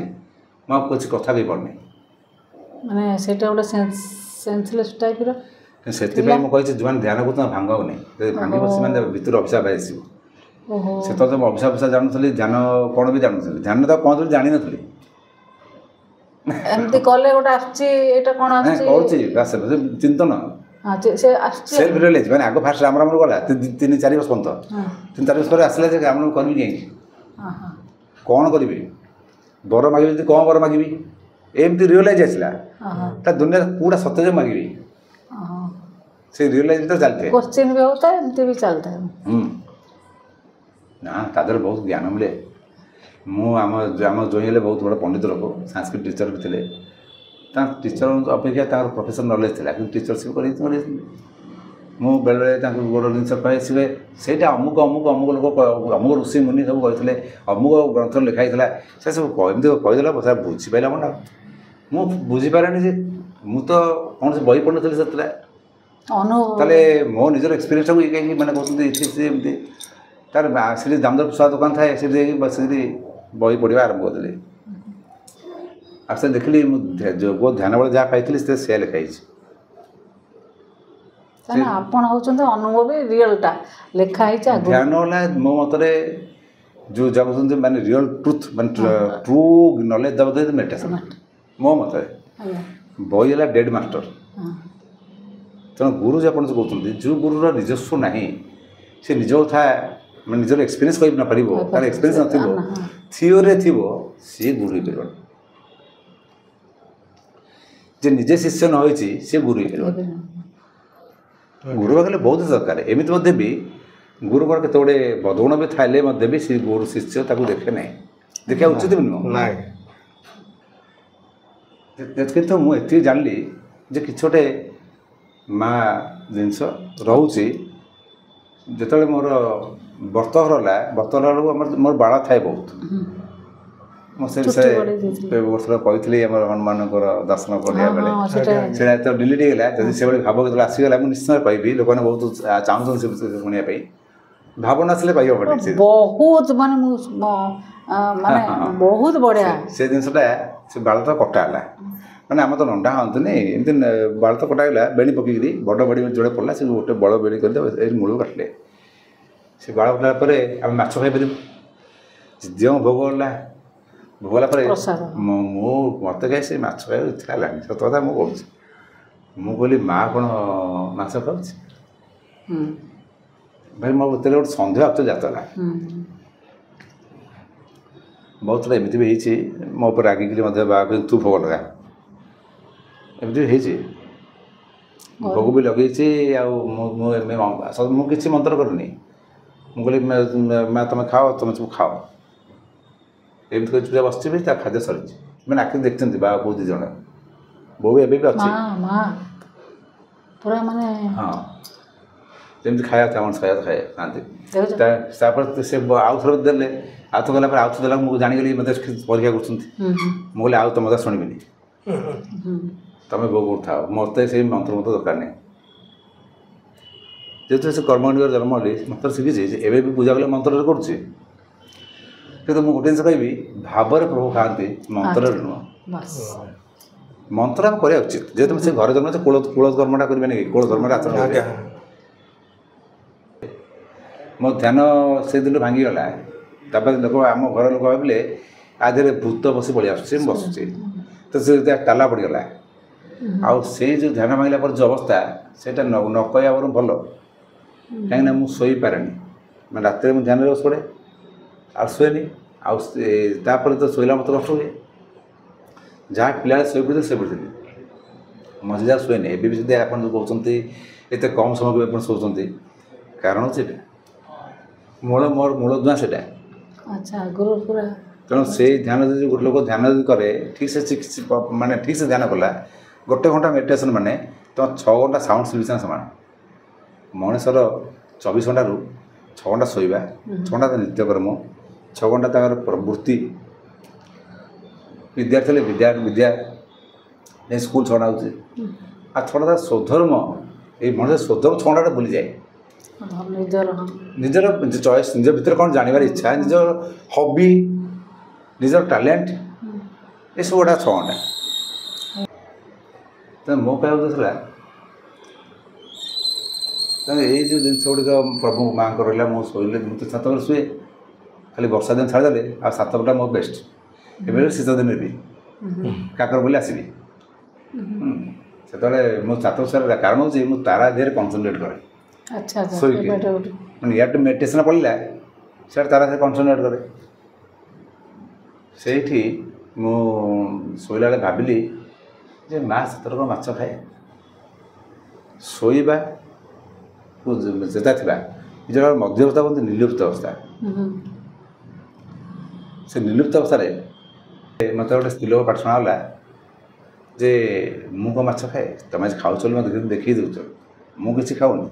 कुछ कथा कही पारनी माने सेटा गोटे सेंसलेस टाइप रो से मुझे जो ध्यान कर भांगनी भांग से भितर अभिशाप आसो से तो अभिशाप फसा जानूली ध्यान कौन भी जानूली ध्यान तो कौन तो जानी नी एमती कले गोटे कौन चिंतन सेल्फ रियलाइज मैंने आग फास्ट राम राम गला 3-4 वर्ष पर्यंत 3-4 वर्ष पर आसला राम राम करी कहीं कौन करी बर मागे कौन बर मागि एमती रियलाइज आसला दुनिया पूरा सत्य मागि से रियलाइज तो चलते क्वेश्चन भी होता है एमती भी चलता है ना तादर बहुत ज्ञान मिले आम जो बहुत बड़ा पंडित लोक संस्कृत टीचर भी थे टीचर अपेक्षा प्रोफेसर नॉलेज था कि टीचरशिप कर मु बेले गोटे जिन कहे से अमुक अमुक अमुक लोक अमुक ऋषि मुनि सब कहते अमुक ग्रंथ लिखाई से सब कहीदेला बस बुझीपारा मन मुझे बुझीपारे मु तो कौन से बही पढ़ी से ताले मो निजर एक्सपीरियंस को कहीं मैंने कहते तार से दामोदर प्रसाद दुकान थाए से बस बही पढ़ा आरंभ करदेली आर से देखिली जो ध्यान बेले जहाँ पाई से लिखाई आपण होचंते अनुभवी रियलटा लिखाई ध्यान वाला मो मतरे जो जब माने रियल ट्रुथ माने ट्रू नॉलेज दब दे मेडिटेशन मो मतरे बही है डेड मास्टर तेणु गुरु जो जो कहते जो गुरुर निजस्व ना से निज कथा मैं निजर एक्सपीरियंस कह न पार तार एक्सपीरियंस न थिओरी थी सी गुरु हो पार जे निजे शिष्य न हो गुरु हो गुरु पाखे बहुत दरकार एमती भी ଗୁରୁଙ୍କର କେତେ ଗୁଡ଼ିଏ ବଦଗୁଣ ବି ଥାଇଲେ ମଧ୍ୟ ବି ସେ ଗୁରୁ ଶିଷ୍ୟ ତାକୁ ଦେଖେ ନାହିଁ, ଦେଖିବା ଉଚିତ ବି ନୁହଁ। ନାଇଁ କିନ୍ତୁ ମୁଁ ଏତିକି ଜାଣିଲି ଯେ କିଛି ଗୋଟେ ମା ଜିନିଷ ରହୁଛି। ଯେତେବେଳେ ମୋର ବର୍ତ୍ତଘର ହେଲା ବେଳକୁ ମୋର ବାଳ ଥାଏ ବହୁତ। ମୁଁ ସେ ବିଷୟରେ ବର୍ଷ କହିଥିଲି ଆମର ହନୁମାନଙ୍କର ଦର୍ଶନ କରିବା ବେଳେ ସେଇଟା ତ ଡିଲିଟ୍ ହେଇଗଲା। ଯଦି ସେଭଳି ଭାବ ଯେତେବେଳେ ଆସିଗଲା ମୁଁ ନିଶ୍ଚୟ କହିବି, ଲୋକମାନେ ବହୁତ ଚାହୁଁଛନ୍ତି ସେ ବିଷୟରେ ଶୁଣିବା ପାଇଁ। ଭାବନା ଆସିଲେ ପାଇବ ବହୁତ ମାନେ ମାନେ ବହୁତ ବଢ଼ିଆ ସେ ଜିନିଷଟା। ସେ ବାଳ ତ କଟା ହେଲା, ମାନେ ଆମର ତ ନଣ୍ଡା ହଅନ୍ତୁନି, ଏମିତି ବାଳ ତ କଟା ହେଲା। ବେଣୀ ପକେଇକିରି ବଡ଼ ବେଣୀ ଯୋଡ଼େ ପଡ଼ିଲା, ସେ ଗୋଟେ ବଡ଼ ବେଣୀ କରିଦେବେ, ଏଇ ମୂଳକୁ କାଟିଲେ। ସେ ବାଳ କଟିଲା ପରେ ଆମେ ମାଛ ଖାଇପାରିବୁ। ଯେଉଁ ଭୋଗ ହେଲା, ଭୋଗ ହେଲା ପରେ ମୋତେ କାହିଁ ସେ ମାଛ ଖାଇବାକୁ ଇଚ୍ଛା ହେଲାନି। ସତ କଥା ମୁଁ କହୁଛି। ମୁଁ କହିଲି ମା କ'ଣ ମାଛ ଖାଉଛି? ଭାଇ ମୋ ଭିତରେ ଗୋଟେ ସନ୍ଦେହ ଜାତ ହେଲା। ବହୁତ ଥର ଏମିତି ବି ହେଇଛି, ମୋ ଉପରେ ରାଗିକିରି ମଧ୍ୟ ବା ତୁ ଭୋଗ ଲଗା, ଏମିତି ବି ହେଇଛି। ଭୋଗ ବି ଲଗେଇଛି। ଆଉ ମୁଁ କିଛି ମନ୍ତ୍ର କରିନି। ମୁଁ କହିଲି ମା ତୁମେ ଖାଅ, ତୁମେ ସବୁ ଖାଅ, ଏମିତି କରି ଚୁପଚାପ ବସିଥିବି। ତା ଖାଦ୍ୟ ସରିଛି। ମାନେ ଆଖିରେ ଦେଖିଛନ୍ତି ବା ବୋଉ 2 ଜଣ, ବୋଉ ଏବେ ବି ଅଛି ପୁରା ମାନେ ହଁ ଯେମିତି ଖାଇବା ଖାଆନ୍ତି। ତାପରେ ସେ ଆଉ ଥରେ ଦେଲେ, ଆଉ ଥରେ ଗଲା ପରେ ଆଉ ଥରେ ଦେଲା। ମୁଁ ଜାଣିଗଲି ମୋତେ ପରୀକ୍ଷା କରୁଛନ୍ତି। ମୁଁ କହିଲି ଆଉ ତମ କଥା ଶୁଣିବିନି, ତମେ ବୋଉ କରୁଥାଅ, ମୋତେ ସେଇ ମନ୍ତ୍ର ଦରକାର ନାହିଁ। ଯେହେତୁ ସେ କର୍ମଣ୍ଡିକର ଜନ୍ମ ହେଲି, ମନ୍ତ୍ର ଶିଖିଛି। ଏବେ ବି ପୂଜା କଲେ ମନ୍ତ୍ରରେ କରୁଛି। କିନ୍ତୁ ମୁଁ ଗୋଟେ ଜିନିଷ କହିବି, ଭାବରେ ପ୍ରଭୁ ଖାଆନ୍ତି, ମନ୍ତ୍ରରେ ନୁହଁ। ମନ୍ତ୍ର ଆମେ କରିବା ଉଚିତ। ଯେହେତୁ ସେ ଘରେ ଜନ୍ମ ଅଛି, କୂଳ କର୍ମଟା କରିବେନି କି? କୂଳ ଧର୍ମଟା ଆଚରଣ କରିବେ। ମୋ ଧ୍ୟାନ ସେଦିନ ଭାଙ୍ଗିଗଲା। ତାପରେ ଲୋକ, ଆମ ଘର ଲୋକ ଭାବିଲେ ଆ ଦେହରେ ଭୂତ ବସି ପଳେଇ ଆସୁଛି, ମୁଁ ବସୁଛି। ତ ସେ ଟାଲା ପଡ଼ିଗଲା। ଆଉ ସେଇ ଯେଉଁ ଧ୍ୟାନ ଭାଙ୍ଗିଲା ପରେ ଯେଉଁ ଅବସ୍ଥା, ସେଇଟା ନ କହିବା ବରଂ ଭଲ। କାହିଁକିନା ମୁଁ ଶୋଇପାରେନି, ମାନେ ରାତିରେ ମୁଁ ଧ୍ୟାନରେ ଶୋଏ ଆଉ ଶୁଏନି। ଆଉ ତାପରେ ତ ଶୋଇଲା ମୋତେ କଷ୍ଟ ହୁଏ। ଯାହା ପିଲାବେଳେ ଶୋଇପଡ଼ିଥିଲି ଶୋଇପଡ଼ିଥିଲି, ମଝି ଯାହା ଶୁଏନି। ଏବେ ବି ଯଦି ଆପଣ ଯେଉଁ କହୁଛନ୍ତି ଏତେ କମ୍ ସମୟ ଆପଣ ଶୋଉଛନ୍ତି, କାରଣ ହେଉଛି ଏଇଟା ମୋର ମୂଳ ଦୁଆଁ ସେଇଟା। ତେଣୁ ସେଇ ଧ୍ୟାନ ଯଦି ଗୋଟେ ଲୋକ ଧ୍ୟାନ ଯଦି କରେ, ଠିକ୍ସେ ମାନେ ଠିକ୍ସେ ଧ୍ୟାନ କଲା, 1 ଘଣ୍ଟା ମେଡ଼ିଟେସନ୍ ମାନେ ତୁମ 6 ଘଣ୍ଟା ସାଉଣ୍ଡ ସିଲେକ୍ସନ୍ ସମାନ। ମଣିଷର 24 ଘଣ୍ଟାରୁ 6 ଘଣ୍ଟା ଶୋଇବା, 6 ଘଣ୍ଟା ନିତ୍ୟକର୍ମ, 6 ଘଣ୍ଟା ତାଙ୍କର ବୃତ୍ତି। ବିଦ୍ୟାର୍ଥୀ ହେଲେ ବିଦ୍ୟା ସ୍କୁଲ 6 ଘଣ୍ଟା ହେଉଛି। ଆଉ 6 ଘଣ୍ଟା ସ୍ୱଧର୍ମ। ଏଇ ମଣିଷ ସ୍ୱଧର୍ମ 6 ଘଣ୍ଟାଟା ଭୁଲିଯାଏ। ନିଜର ଚଏସ୍, ନିଜ ଭିତରେ କ'ଣ ଜାଣିବାର ଇଚ୍ଛା, ନିଜ ହବି, ନିଜର ଟ୍ୟାଲେଣ୍ଟ, ଏସବୁ ଗୁଡ଼ା 6 ଘଣ୍ଟା। ତେଣୁ ମୋ କହିବା ଉଦ୍ଦେଶ୍ୟ ଥିଲା, ତେଣୁ ଏଇ ଯେଉଁ ଜିନିଷ ଗୁଡ଼ିକ ପ୍ରଭୁ ମାଆଙ୍କର ରହିଲା। ମୁଁ ଶୋଇଲେ, ମୁଁ ତ ଛାତ ଉପରେ ଶୁଏ, ଖାଲି ବର୍ଷା ଦିନ ଛାଡ଼ିଦେଲେ ଆଉ 7 ଘଣ୍ଟା ମୋ ବେଷ୍ଟ। ଏବେ ଶୀତ ଦିନରେ ବି କାକର ବୋଲି ଆସିବି। ସେତେବେଳେ ମୋ ଛାତ ଶୋଇଲା କାରଣ ହେଉଛି ମୁଁ ତାରା ଦେହରେ କନସେନ୍ଟ୍ରେଟ୍ କରେ। ଶୋଇକି ମାନେ ଇଆଡ଼େ ମେଡ଼ିଟେସନ୍ ପଡ଼ିଲା, ସିଆଡ଼େ ତାରା ଦେହରେ କନସେନ୍ଟ୍ରେଟ୍ କରେ। ସେଇଠି ମୁଁ ଶୋଇଲା ବେଳେ ଭାବିଲି ଯେ ମା ସେତେବେଳେ କ'ଣ ମାଛ ଖାଏ? ଶୋଇବା ଯେଟା ଥିଲା ନିଜର ମଧ୍ୟ ଅବସ୍ଥା କୁହନ୍ତି ନିର୍ଲିପ୍ତ ଅବସ୍ଥା। ସେ ନିର୍ଲିପ୍ତ ଅବସ୍ଥାରେ ମୋତେ ଗୋଟେ ସ୍ତ୍ରୀ ଲୋକ ପାଠ ଶୁଣାଗଲା ଯେ ମୁଁ କ'ଣ ମାଛ ଖାଏ? ତମେ ଆଜି ଖାଉଛ ବୋଲି ମୋତେ ଦେଖେଇ ଦେଉଛ, ମୁଁ କିଛି ଖାଉନି।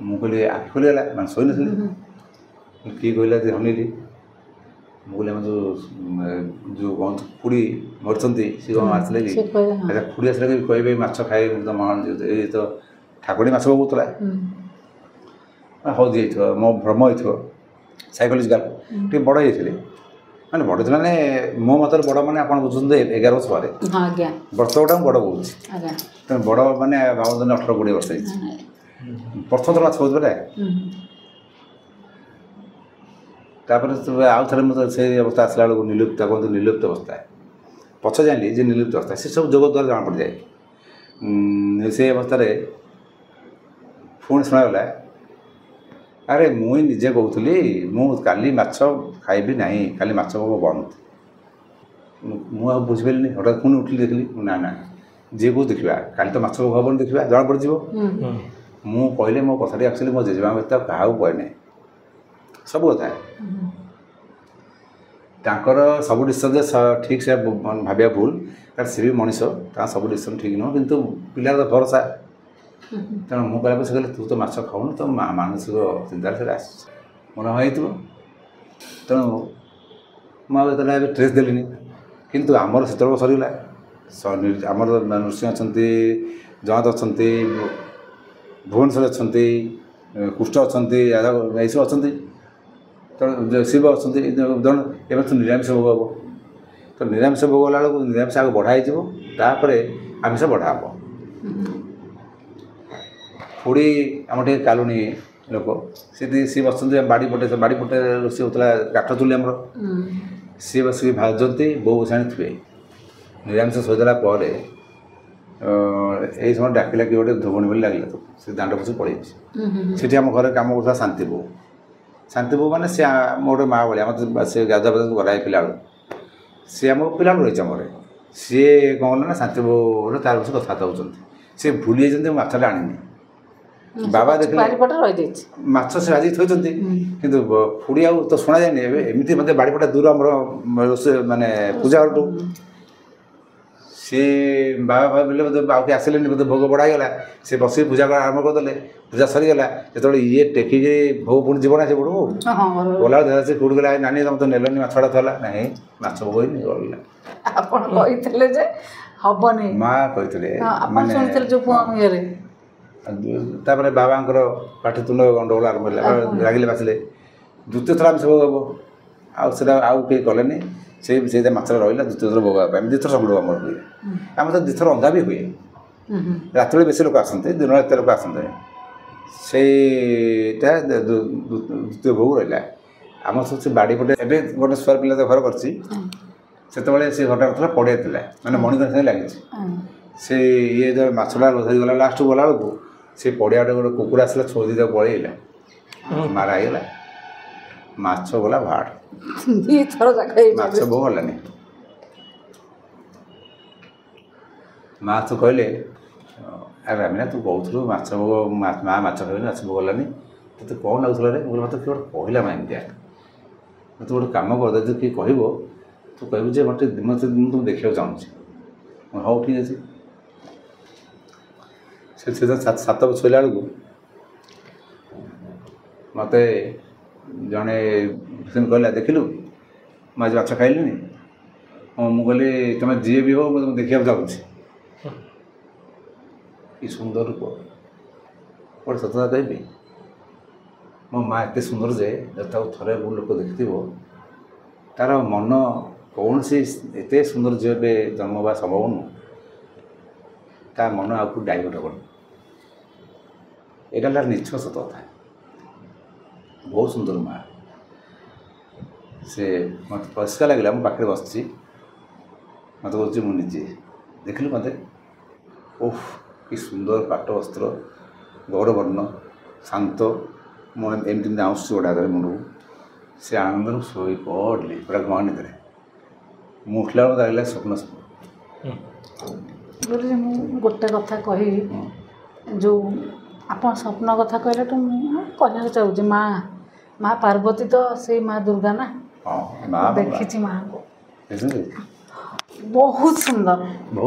ମୁଁ କହିଲି ଆଖି ଖୋଲିଗଲା, ମାନେ ଶୋଇନଥିଲି। କିଏ କହିଲା ଯେ ଅନେଇଲି। ମୁଁ କହିଲି ଆମ ଯେଉଁ ଖୁଡ଼ି ମରିଛନ୍ତି, ସେ କ'ଣ ଆସିଲେ କି? ଆଚ୍ଛା, ଖୁଡ଼ି ଆସିଲେ କି କହିବେ ମାଛ ଖାଏ? ଏଇ ତ ଠାକୁରାଣୀ ମାଛ କହୁଥିଲା। ହଉ ଯାଇଥିବ, ମୋ ଭ୍ରମ ହେଇଥିବ, ସାଇକୋଲୋଜିକାଲ ଟିକେ ବଡ଼ ହେଇଯାଇଥିଲି। ମାନେ ବଡ଼ ଥିଲା ମାନେ ମୋ ମତରେ ବଡ଼ ମାନେ ଆପଣ ବୁଝୁଛନ୍ତି 11 ବର୍ଷ ପରେ। ବର୍ତ୍ତମାନଟା ମୁଁ ବଡ଼ କହୁଛି। ତେଣୁ ବଡ଼ ମାନେ ଭାବନ୍ତୁ 18-20 ବର୍ଷ ହେଇଛି। ପ୍ରଥମ ଥର ମାଛ କହୁଛି ବୋଲେ। ତାପରେ ଆଉ ଥରେ ମୁଁ ସେଇ ଅବସ୍ଥା ଆସିଲା ବେଳକୁ ନିର୍ଲିପ୍ତ କୁହନ୍ତୁ, ନିର୍ଲିପ୍ତ ଅବସ୍ଥା। ପଛ ଜାଣିଲି ଯେ ନିର୍ଲିପ୍ତ ଅବସ୍ଥା, ସେସବୁ ଯୋଗ ଦ୍ୱାରା ଜଣାପଡ଼ିଯାଏ। ସେଇ ଅବସ୍ଥାରେ ପୁଣି ଶୁଣାଗଲା, ଆରେ ମୁଁ ନିଜେ କହୁଥିଲି ମୁଁ କାଲି ମାଛ ଖାଇବି ନାହିଁ, କାଲି ମାଛ ଭୋଗ ବନ୍ଦ। ମୁଁ ଆଉ ବୁଝିପାରିଲିନି। ହଠାତ୍ ପୁଣି ଉଠିଲି, ଦେଖିଲି ନା ଯିଏ କହୁ ଦେଖିବା, କାଲି ତ ମାଛ ଭୋଗ ହେବନି, ଦେଖିବା ଜଣାପଡ଼ିଯିବ। ମୁଁ କହିଲେ ମୋ କଥାଟି ଆକ୍ଚୁଆଲି ମୋ ଜେଜେମା ବ୍ୟତୀତ ଆଉ କାହାକୁ କହେ ନାହିଁ ସବୁ କଥା ତାଙ୍କର ସବୁ ଡିସିସନ୍ ଯେ ଠିକ୍ ସେ ଭାବିବା ଭୁଲ କାରଣ ସେ ବି ମଣିଷ ତାଙ୍କ ସବୁ ଡିସିସନ୍ ଠିକ୍ ନୁହଁ କିନ୍ତୁ ପିଲାର ତ ଭରସା ତେଣୁ ମୁଁ କହିଲା ସେ କହିଲେ ତୁ ତ ମାଛ ଖାଉନୁ ତ ମାନସିକ ଚିନ୍ତାରେ ସେଇଟା ଆସିଛି ମନେ ହେଇଥିବ ତେଣୁ ମୁଁ ଆଉ ଯେତେବେଳେ ଏବେ ଟ୍ରେସ୍ ଦେଲିନି କିନ୍ତୁ ଆମର ସେତେବେଳେ ସରିଗଲା ଆମର ନୃସିଂହ ଅଛନ୍ତି ଜଗନ୍ନାଥ ଅଛନ୍ତି ଭୁବନେଶ୍ୱର ଅଛନ୍ତି କୃଷ୍ଣ ଅଛନ୍ତି ଏଇସବୁ ଅଛନ୍ତି ତେଣୁ ଶିବ ଅଛନ୍ତି ଜଣେ ଏବେ ତ ନିରାମିଷ ଭୋଗ ହେବ ତ ନିରାମିଷ ଭୋଗ ହେଲା ବେଳକୁ ନିରାମିଷ ଆଗ ବଢ଼ା ହେଇଯିବ ତାପରେ ଆମିଷ ବଢ଼ା ହେବ ପୁଡ଼ି ଆମର ଟିକେ କାଲୁଣୀ ଲୋକ ସେଠି ସିଏ ବସନ୍ତି ବାଡ଼ି ପଟେ ରୋଷେଇ ହେଉଥିଲା କାଠ ଚୁଲି ଆମର ସିଏ ବସିକି ଭାଜନ୍ତି ବୋଉ ବସାଣି ଥିବେ ନିରାମିଷ ଶୋଇଦେଲା ପରେ ଏଇ ସମୟ ଡାକିଲା କି ଗୋଟେ ଧୋବଣୀ ବୋଲି ଲାଗିଲା ତ ସେ ଦାଣ୍ଡ ପଛକୁ ପଳେଇଛି ସେଠି ଆମ ଘରେ କାମ କରୁଥିଲା ଶାନ୍ତି ବୋଉ ମାନେ ସେ ମୋ ଗୋଟେ ମା' ଭଳିଆ ମତେ ସେ ଗାଧୁଆ ପାଧୁଆ ଗଲାଏ ପିଲାବେଳୁ ସିଏ ଆମ ପିଲାବେଳୁ ରହିଛି ଆମର ସିଏ କ'ଣ କଲେ ନା ଶାନ୍ତି ବୋଉରେ ତାର ବସି କଥାବାର୍ତ୍ତା ହେଉଛନ୍ତି ସେ ଭୁଲି ଯାଇଛନ୍ତି ମାଛଟା ଆଣିନି ବାବା ଦେଖିଲେ ମାଛ ସେ ଭାଜିକି ଥୋଇଛନ୍ତି କିନ୍ତୁ ଫୁଡ଼ି ଆଉ ତ ଶୁଣାଯାଏନି ଏବେ ଏମିତି ମୋତେ ବାଡ଼ିପଟା ଦୂର ଆମର ରୋଷେଇ ମାନେ ପୂଜା ଘରଠୁ ସିଏ ବାବା ଭାବିଲେ ବୋଧେ ଆଉ କି ଆସିଲେନି ବୋଧେ ଭୋଗ ବଢ଼ା ହେଇଗଲା ସେ ବସିକି ପୂଜା କରା ଆରମ୍ଭ କରିଦେଲେ ପୂଜା ସରିଗଲା ଯେତେବେଳେ ଇଏ ଟେକିକି ଭୋଗ ପୁଣି ଯିବ ନା ସେ ପଟକୁ ଗଲାବେଳେ ସେ କୋଉଠି ଗଲା ନାନୀ ତମେ ତ ନେଲନି ମାଛଟା ଥଲା ନାହିଁ ମାଛ ଭୋଗ ହେଇନି ଗଲା ଆପଣ କହିଥିଲେ ଯେ ହବନି ମା କହିଥିଲେ ତାପରେ ବାବାଙ୍କର ପାଟିତୁଣ୍ଡ ଗଣ୍ଡଗୋଳ ଆରମ୍ଭ ହେଲା ରାଗିଲେ ବାସିଲେ ଦ୍ୱିତୀୟ ଥର ଆମିଷ ଭୋଗ ହେବ ଆଉ ସେଟା ଆଉ କେହି କଲେନି ସେଇଟା ମାଛରେ ରହିଲା ଦ୍ୱିତୀୟ ଥର ଭୋଗ ହେବା ପାଇଁ ଦ୍ୱିତୀୟ ସବୁଠୁ ଆମର ହୁଏ ଆମର ତ ଦ୍ୱିତୀୟ ରନ୍ଧା ବି ହୁଏ ରାତିରେ ବେଶୀ ଲୋକ ଆସନ୍ତି ଦିନରେ ଏତେ ଲୋକ ଆସନ୍ତି ସେଇଟା ଦ୍ୱିତୀୟ ଭୋଗ ରହିଲା ଆମର ସବୁ ସେ ବାଡ଼ି ପଟେ ଏବେ ଗୋଟେ ଛୁଆ ପିଲା ତ ଘର କରିଛି ସେତେବେଳେ ସେ ଘରଟା ଥିଲା ପଡ଼ିଆ ଥିଲା ମାନେ ମଣିକର ସାଙ୍ଗେ ଲାଗିଛି ସେ ଇଏ ଯେତେବେଳେ ମାଛଟା ରୋଷେଇ ଗଲା ଲାଷ୍ଟକୁ ଗଲାବେଳକୁ ସେ ପଡ଼ିଆଟେ ଗୋଟେ କୁକୁର ଆସିଲା ଛୋଡ଼ି ଦିଟା ପଳେଇଲା ମାରା ହେଇଗଲା ମାଛ ଗଲା ଭାଡ଼ ମାଛ ଭୋଗ ହେଲାନି ମାଛ କହିଲେ ଆରେ ରାମିନା ତୁ କହୁଥିଲୁ ମାଛ ଭୋଗ ମା ମାଛ ଖାଇବନି ମାଛ ଭୋଗ ହେଲାନି ତୋତେ କ'ଣ ଲାଗୁଥିଲା ରେ ମୁଁ କହିଲି ମୋତେ କିଏ ଗୋଟେ କହିଲା ମା ଏମିତିଆ ତୁ ଗୋଟେ କାମ କର ଯଦି କିଏ କହିବ ତୁ କହିବୁ ଯେ ମୋତେ ମୁଁ ତୁମକୁ ଦେଖିବାକୁ ଚାହୁଁଛି ହଉ ଠିକ୍ ଅଛି ସେ ସାତ ଶୋଇଲା ବେଳକୁ ମୋତେ ଜଣେ ସେମିତି କହିଲା ଦେଖିଲୁ ମୁଁ ଆଜି ମାଛ ଖାଇଲିନି ହଁ ମୁଁ କହିଲି ତୁମେ ଯିଏ ବି ହଉ ମୁଁ ତୁମକୁ ଦେଖିବାକୁ ଚାହୁଁଛି କି ସୁନ୍ଦର ରୂପ ଗୋଟେ ସତତା କହିବି ମୋ ମା' ଏତେ ସୁନ୍ଦର ଯେ ଯଦି ତାକୁ ଥରେ ବହୁତ ଲୋକ ଦେଖିଥିବ ତା'ର ମନ କୌଣସି ଏତେ ସୁନ୍ଦର ଝିଅ ଏବେ ଜନ୍ମ ହେବା ସମ୍ଭବ ନୁହଁ ତା ମନ ଆଉ କେଉଁ ଡାଇଭର୍ଟ ହେବନି ଏଇଟା ହେଲା ନିଛ ସତ କଥା ବହୁତ ସୁନ୍ଦର ମା' ସେ ମୋତେ ପରିଷ୍କାର ଲାଗିଲା ମୁଁ ପାଖରେ ବସିଛି ମୋତେ କହୁଛି ମୁଁ ନିଜେ ଦେଖିଲୁ ମୋତେ ଓଃ କି ସୁନ୍ଦର ପାଟ ବସ୍ତ୍ର ଗୌରବର୍ଣ୍ଣ ଶାନ୍ତ ମୁଁ ଏମିତି ଆଉଁଶୁଛି ଗୋଟା ଧରେ ମୁଣ୍ଡକୁ ସେ ଆନନ୍ଦରୁ ଶୋଇ ପଡ଼ିଲି ପୁରା ଗଣିତରେ ମୁଁ ଉଠିଲା ବେଳକୁ ଲାଗିଲା ସ୍ୱପ୍ନ ଗୁରୁଜୀ ମୁଁ ଗୋଟେ କଥା କହିବି ଯେଉଁ ଆପଣ ସ୍ୱପ୍ନ କଥା କହିଲାଠୁ ମୁଁ କହିବାକୁ ଚାହୁଁଛି ମା ପାର୍ବତୀ ତ ସେଇ ମା ଦୁର୍ଗା ନା ଦେଖିଛି ମାଆଙ୍କୁ ବହୁତ ସୁନ୍ଦର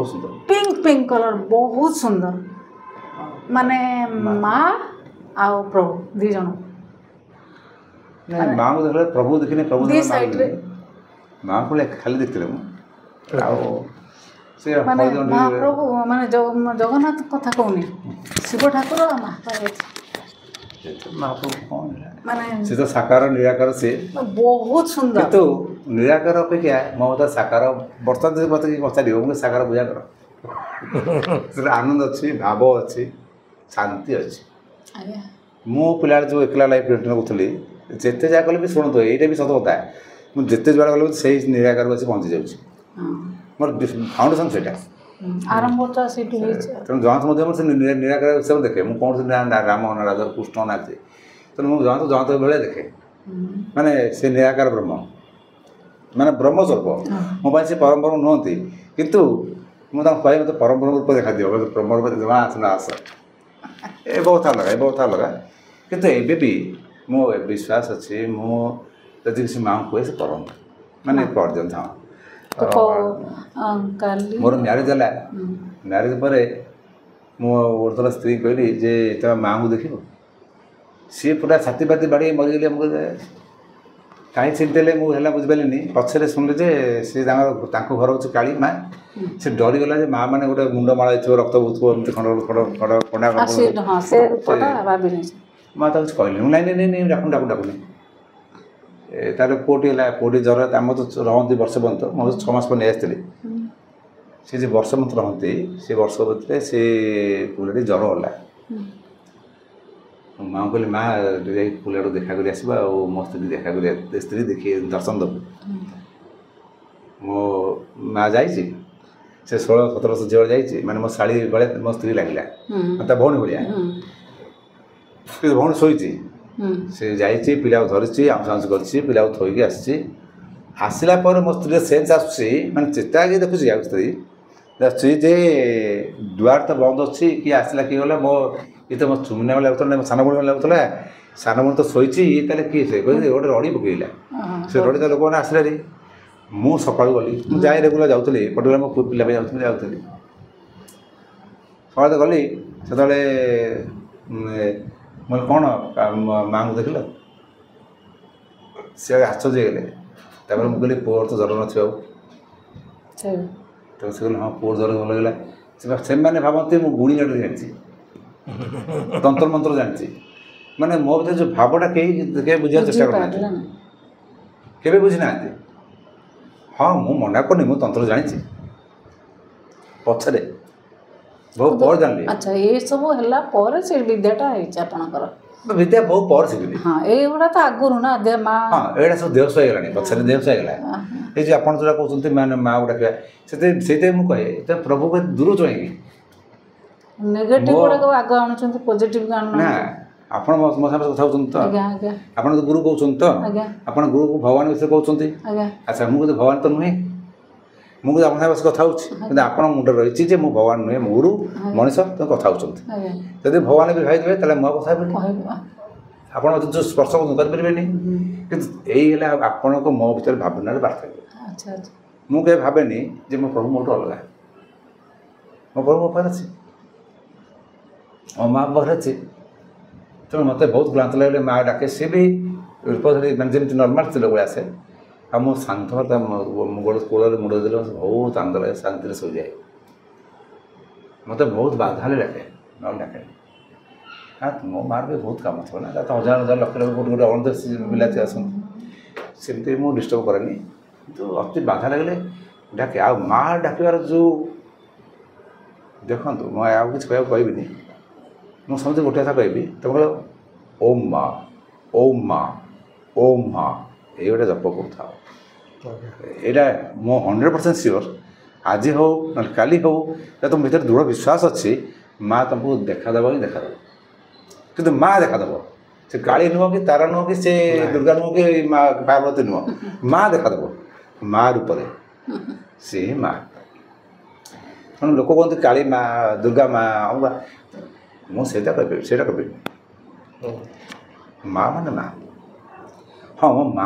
ପିଙ୍କ କଲର ବହୁତ ସୁନ୍ଦର ମାନେ ମା ଆଉ ପ୍ରଭୁ ଦି ଜଣ ମାଆଙ୍କୁ ଦେଖିଲେ ପ୍ରଭୁ ଦେଖିନି ପ୍ରଭୁ ମାଆଙ୍କୁ ଖାଲି ଦେଖିଥିଲେ ମୁଁ ଆଉ ମାନେ ମହାପ୍ରଭୁ ମାନେ ଜଗନ୍ନାଥ କଥା କହୁନି ଶିବ ଠାକୁର ମା ପାର୍ବତୀ ମହାପ୍ରଭୁ କ'ଣ ମାନେ ସେ ତ ସାକାର ନିରାକାର ସେ ବହୁତ ସୁନ୍ଦର କିନ୍ତୁ ନିରାକାର ଅପେକ୍ଷା ମୋ ମତେ ସାକାର ବର୍ତ୍ତମାନ ଯଦି ମୋତେ ପଚାରିବ ମୁଁ ସାକାର ପୂଜା କର ସେଥିରେ ଆନନ୍ଦ ଅଛି ଭାବ ଅଛି ଶାନ୍ତି ଅଛି ମୁଁ ପିଲାବେଳେ ଯେଉଁ ଏକଲା ଲାଇଫ୍ ମେଣ୍ଟେନ୍ କରୁଥିଲି ଯେତେ ଯାହା କଲେ ବି ଶୁଣନ୍ତୁ ଏଇଟା ବି ସତ କଥା ମୁଁ ଯେତେ ଯୁଆଡ଼େ ଗଲେ ସେଇ ନିରାକାରକୁ ଆସି ପହଞ୍ଚି ଯାଉଛି ମୋର ଫାଉଣ୍ଡେସନ୍ ସେଇଟା ଆରମ୍ଭଟା ସେଇଠି ହେଇଛି ତେଣୁ ଜଗନ୍ନାଥ ମଧ୍ୟ ମୁଁ ସେ ନିରାକାର ହିସାବରେ ଦେଖେ ମୁଁ କୌଣସି ରାମ ନା ରାଜା କୃଷ୍ଣ ନା ଅଛି ତେଣୁ ମୁଁ ଜଗନ୍ନାଥ ଭଳିଆ ଦେଖେ ମାନେ ସେ ନିରାକାର ବ୍ରହ୍ମ ମାନେ ବ୍ରହ୍ମସ୍ୱରୂପ ମୋ ପାଇଁ ସେ ପରମ ବ୍ରହ୍ମ ନୁହନ୍ତି କିନ୍ତୁ ମୁଁ ତାଙ୍କୁ କହେ ମୋତେ ପରମ ବ୍ରହ୍ମ ରୂପ ଦେଖାଦିଅ ବ୍ରହ୍ମ ରୂପ ଜମା ଆସ ଏ ବହୁତ ଅଲଗା କିନ୍ତୁ ଏବେ ବି ମୋ ବିଶ୍ୱାସ ଅଛି ମୁଁ ଯଦି କିଛି ମାଆଙ୍କୁ କୁହେ ସେ କରନ୍ତୁ ମାନେ ପର୍ଯ୍ୟନ୍ତ କାଲି ମୋର ମ୍ୟାରେଜ୍ ହେଲା ମ୍ୟାରେଜ୍ ପରେ ମୁଁ ଗୋଟେ ଥର ସ୍ତ୍ରୀ କହିଲି ଯେ ତମେ ମାଆଙ୍କୁ ଦେଖିବ ସିଏ ପୁରା ଛାତି ପାତି ବାଡ଼େଇ ମରିଗଲେ ଆମକୁ କାହିଁ ଚିନ୍ତା ହେଲେ ମୁଁ ହେଲା ବୁଝିପାରିଲିନି ପଛରେ ଶୁଣିଲି ଯେ ସେ ତାଙ୍କ ଘର ହେଉଛି କାଳୀ ମା ସେ ଡରିଗଲା ଯେ ମା ମାନେ ଗୋଟେ ମୁଣ୍ଡମାଳ ହେଇଥିବ ରକ୍ତ ବହୁଥିବ ଏମିତି ଖଣ୍ଡ କଣ୍ଡା ମା ତାକୁ କିଛି କହିଲି ନାଇଁ ଡାକୁନି ତାର ପୁଅଟି ହେଲା ପୁଅଟି ଜ୍ୱର ଆମର ତ ରହନ୍ତି ବର୍ଷ ପର୍ଯ୍ୟନ୍ତ ମୁଁ 6 ମାସ ପରେ ନେଇ ଆସିଥିଲି ସେ ଯେ ବର୍ଷ ପର୍ଯ୍ୟନ୍ତ ରହନ୍ତି ସେ ବର୍ଷ ଭିତରେ ସେ ପିଲାଟି ଜ୍ୱର ହେଲା ମାଆ କହିଲି ମା ଯାଇ ପିଲାକୁ ଦେଖା କରି ଆସିବା ଆଉ ମୋ ସ୍ତ୍ରୀ ଦେଖା କରି ସ୍ତ୍ରୀ ଦେଖି ଦର୍ଶନ ଦେବୁ ମୋ ମା ଯାଇଛି ସେ 16-17 ବର୍ଷ ଝିଅ ଯାଇଛି ମାନେ ମୋ ଶାଳୀ ବେଳେ ମୋ ସ୍ତ୍ରୀ ଲାଗିଲା ତା ଭଉଣୀ ଭଳିଆ ଭଉଣୀ ଶୋଇଛି ସେ ଯାଇଛି ପିଲାକୁ ଧରିଛି ଆଉଁସ କରିଛି ପିଲାକୁ ଥୋଇକି ଆସିଲା ପରେ ମୋ ସ୍ତ୍ରୀର ସେନ୍ସ ଆସୁଛି ମାନେ ଚେତା ଆଗେ ଦେଖୁଛି ଆଉ ସ୍ତ୍ରୀ ଆସୁଛି ଯେ ଦୁଆର ତ ବନ୍ଦ ଅଛି କିଏ ଆସିଲା କିଏ ଗଲା ମୋ ଇଏ ତ ମୋ ଚୁମିନା ବେଳେ ଲାଗୁଥିଲା ମୋ ସାନ ଭଉଣୀ ଲାଗୁଥିଲା ସାନ ଭଉଣୀ ତ ଶୋଇଛି ଇଏ ତାହେଲେ କିଏ ସେ କହିଲେ ଗୋଟେ ରଡ଼ି ପକେଇଲା ସେ ରଡ଼ି ତ ଲୋକମାନେ ଆସିଲେ ମୁଁ ସକାଳୁ ଗଲି ମୁଁ ଯାଇ ରେଗୁଲାର ଯାଉଥିଲି ପଟିଗଲା ମୋ ପିଲା ପାଇଁ ଯାଉଥିଲି ସକାଳେ ଗଲି ସେତେବେଳେ ମୁଁ କ'ଣ ମାଆଙ୍କୁ ଦେଖିଲ ସେ ଆଶ୍ଚର୍ଯ୍ୟ ହେଇଗଲେ ତାପରେ ମୁଁ କହିଲି ପୁଅର ତ ଜ୍ୱର ନଥିବ ଆଉ ତାପରେ ସେ କହିଲେ ହଁ ପୁଅ ଜ୍ୱର ଭଲ ହେଇଗଲା ସେମାନେ ଭାବନ୍ତି ମୁଁ ଗୁଣି ଗାଡ଼ି ଜାଣିଛି ତନ୍ତ୍ର ମନ୍ତ୍ର ଜାଣିଛି ମାନେ ମୋ ଭିତରେ ଯେଉଁ ଭାବଟା କେହି ବୁଝିବାକୁ ଚେଷ୍ଟା କରୁନାହାନ୍ତି କେବେ ବୁଝିନାହାନ୍ତି ହଁ ମୁଁ ମନା କରୁନି ମୁଁ ତନ୍ତ୍ର ଜାଣିଛି ପଛରେ ବହୁତ ପରେ ଜାଣିଲି ଆଚ୍ଛା ଏସବୁ ହେଲା ପରେ ସେ ବିଦ୍ୟାଟା ହେଇଛି ଆପଣଙ୍କର ବିଦ୍ୟା ବହୁତ ପରେ ଶିଖିଲି ହଁ ଏଇଗୁଡ଼ା ତ ଆଗରୁ ନା ମା ହଁ ଏଇଟା ସବୁ ଦେହସ ହେଇଗଲାଣି ପଛରେ ଦେହସ ହେଇଗଲା ଏଇ ଯେ ଆପଣ ଯେଉଁଟା କହୁଛନ୍ତି ମାନେ ମାଆକୁ ଡାକିବା ସେଇଥିପାଇଁ ମୁଁ କହେ ତ ପ୍ରଭୁକୁ ଦୂର ଚାହିଁକି ନେଗେଟିଭ୍ ଗୁଡ଼ାକ ଆଗ ଆଣୁଛନ୍ତି ପଜିଟିଭ୍ ନା ଆପଣ ମୋ ସାଙ୍ଗରେ କଥା ହେଉଛନ୍ତି ତ ଆପଣ ତ ଗୁରୁ କହୁଛନ୍ତି ତ ଆପଣ ଗୁରୁକୁ ଭଗବାନ ବିଷୟରେ କହୁଛନ୍ତି ଆଚ୍ଛା ମୁଁ କିନ୍ତୁ ଭଗବାନ ତ ନୁହେଁ ମୁଁ କିନ୍ତୁ ଆପଣଙ୍କ ସାଙ୍ଗେ କଥା ହେଉଛି କିନ୍ତୁ ଆପଣଙ୍କ ମୁଣ୍ଡରେ ରହିଛି ଯେ ମୁଁ ଭଗବାନ ନୁହେଁ ମୁଁ ଗୁରୁ ମଣିଷ ତ କଥା ହେଉଛନ୍ତି ଯଦି ଭଗବାନ ବି ଭାବିଦେବେ ତାହେଲେ ମୁଁ କଥା ହେବିନି ଆପଣ ମୋତେ ଯେଉଁ ସ୍ପର୍ଶ କରିପାରିବେନି କିନ୍ତୁ ଏଇ ହେଲା ଆପଣଙ୍କ ମୋ ଭିତରେ ଭାବନାରେ ପାର୍ଥକ୍ୟ ମୁଁ କେବେ ଭାବେନି ଯେ ମୋ ପ୍ରଭୁ ମୋଠୁ ଅଲଗା ମୋ ପ୍ରଭୁ ମୋ ପାଖରେ ଅଛି ମୋ ମା ପାଖରେ ଅଛି ତେଣୁ ମୋତେ ବହୁତ କ୍ଳାନ୍ତ ଲାଗିଲେ ମା ଡାକେ ସିଏ ବି ରୂପ ଧରି ମାନେ ଯେମିତି ନର୍ମାଲ ସ୍ତ୍ରୀ ଭଳିଆ ଆସେ ଆଉ ମୁଁ ଶାନ୍ତ ତା କୋଳରେ ମୁଣ୍ଡ ଦେଲେ ବହୁତ ଆନନ୍ଦ ଲାଗେ ଶାନ୍ତିରେ ଶୋଇଯାଏ ମୋତେ ବହୁତ ବାଧା ହେଲେ ଡାକେ ନହେଲେ ଡାକେ ମୋ ମାଆର ବି ବହୁତ କାମ ଥିବ ନା ତା ତ ହଜାର ଲକ୍ଷ ଗୋଟେ ଅଣଦେଶ ପିଲାତି ଆସନ୍ତି ସେମିତି ମୁଁ ଡିଷ୍ଟର୍ବ କରେନି କିନ୍ତୁ ଅତି ବାଧା ଲାଗିଲେ ଡାକେ ଆଉ ମା ଡାକିବାର ଯେଉଁ ଦେଖନ୍ତୁ ମୁଁ ଆଉ କିଛି କହିବାକୁ କହିବିନି ମୁଁ ସମସ୍ତେ ଗୋଟେ କଥା କହିବି ତମେ କହିଲ ଓମ୍ ମା ଏଇ ଗୋଟେ ଜପ କରୁଥାଅ ଏଇଟା ମୁଁ 100% ସିଓର ଆଜି ହେଉ ନହେଲେ କାଲି ହେଉ ତୁମ ଭିତରେ ଦୃଢ଼ ବିଶ୍ୱାସ ଅଛି ମା ତୁମକୁ ଦେଖାଦେବ ହିଁ ଦେଖାଦେବ କିନ୍ତୁ ମା ଦେଖାଦେବ ସେ କାଳୀ ନୁହଁ କି ତାରା ନୁହଁ କି ସେ ଦୁର୍ଗା ନୁହଁ କି ମା ପାର୍ବତୀ ନୁହଁ ମା ଦେଖାଦେବ ମା ରୂପରେ ସେ ହିଁ ମା ତେଣୁ ଲୋକ କୁହନ୍ତି କାଳୀ ମା ଦୁର୍ଗା ମା ଅଙ୍ଗା ମୁଁ ସେଇଟା କହିବି ମା ମାନେ ମା ହଁ ମୋ ମା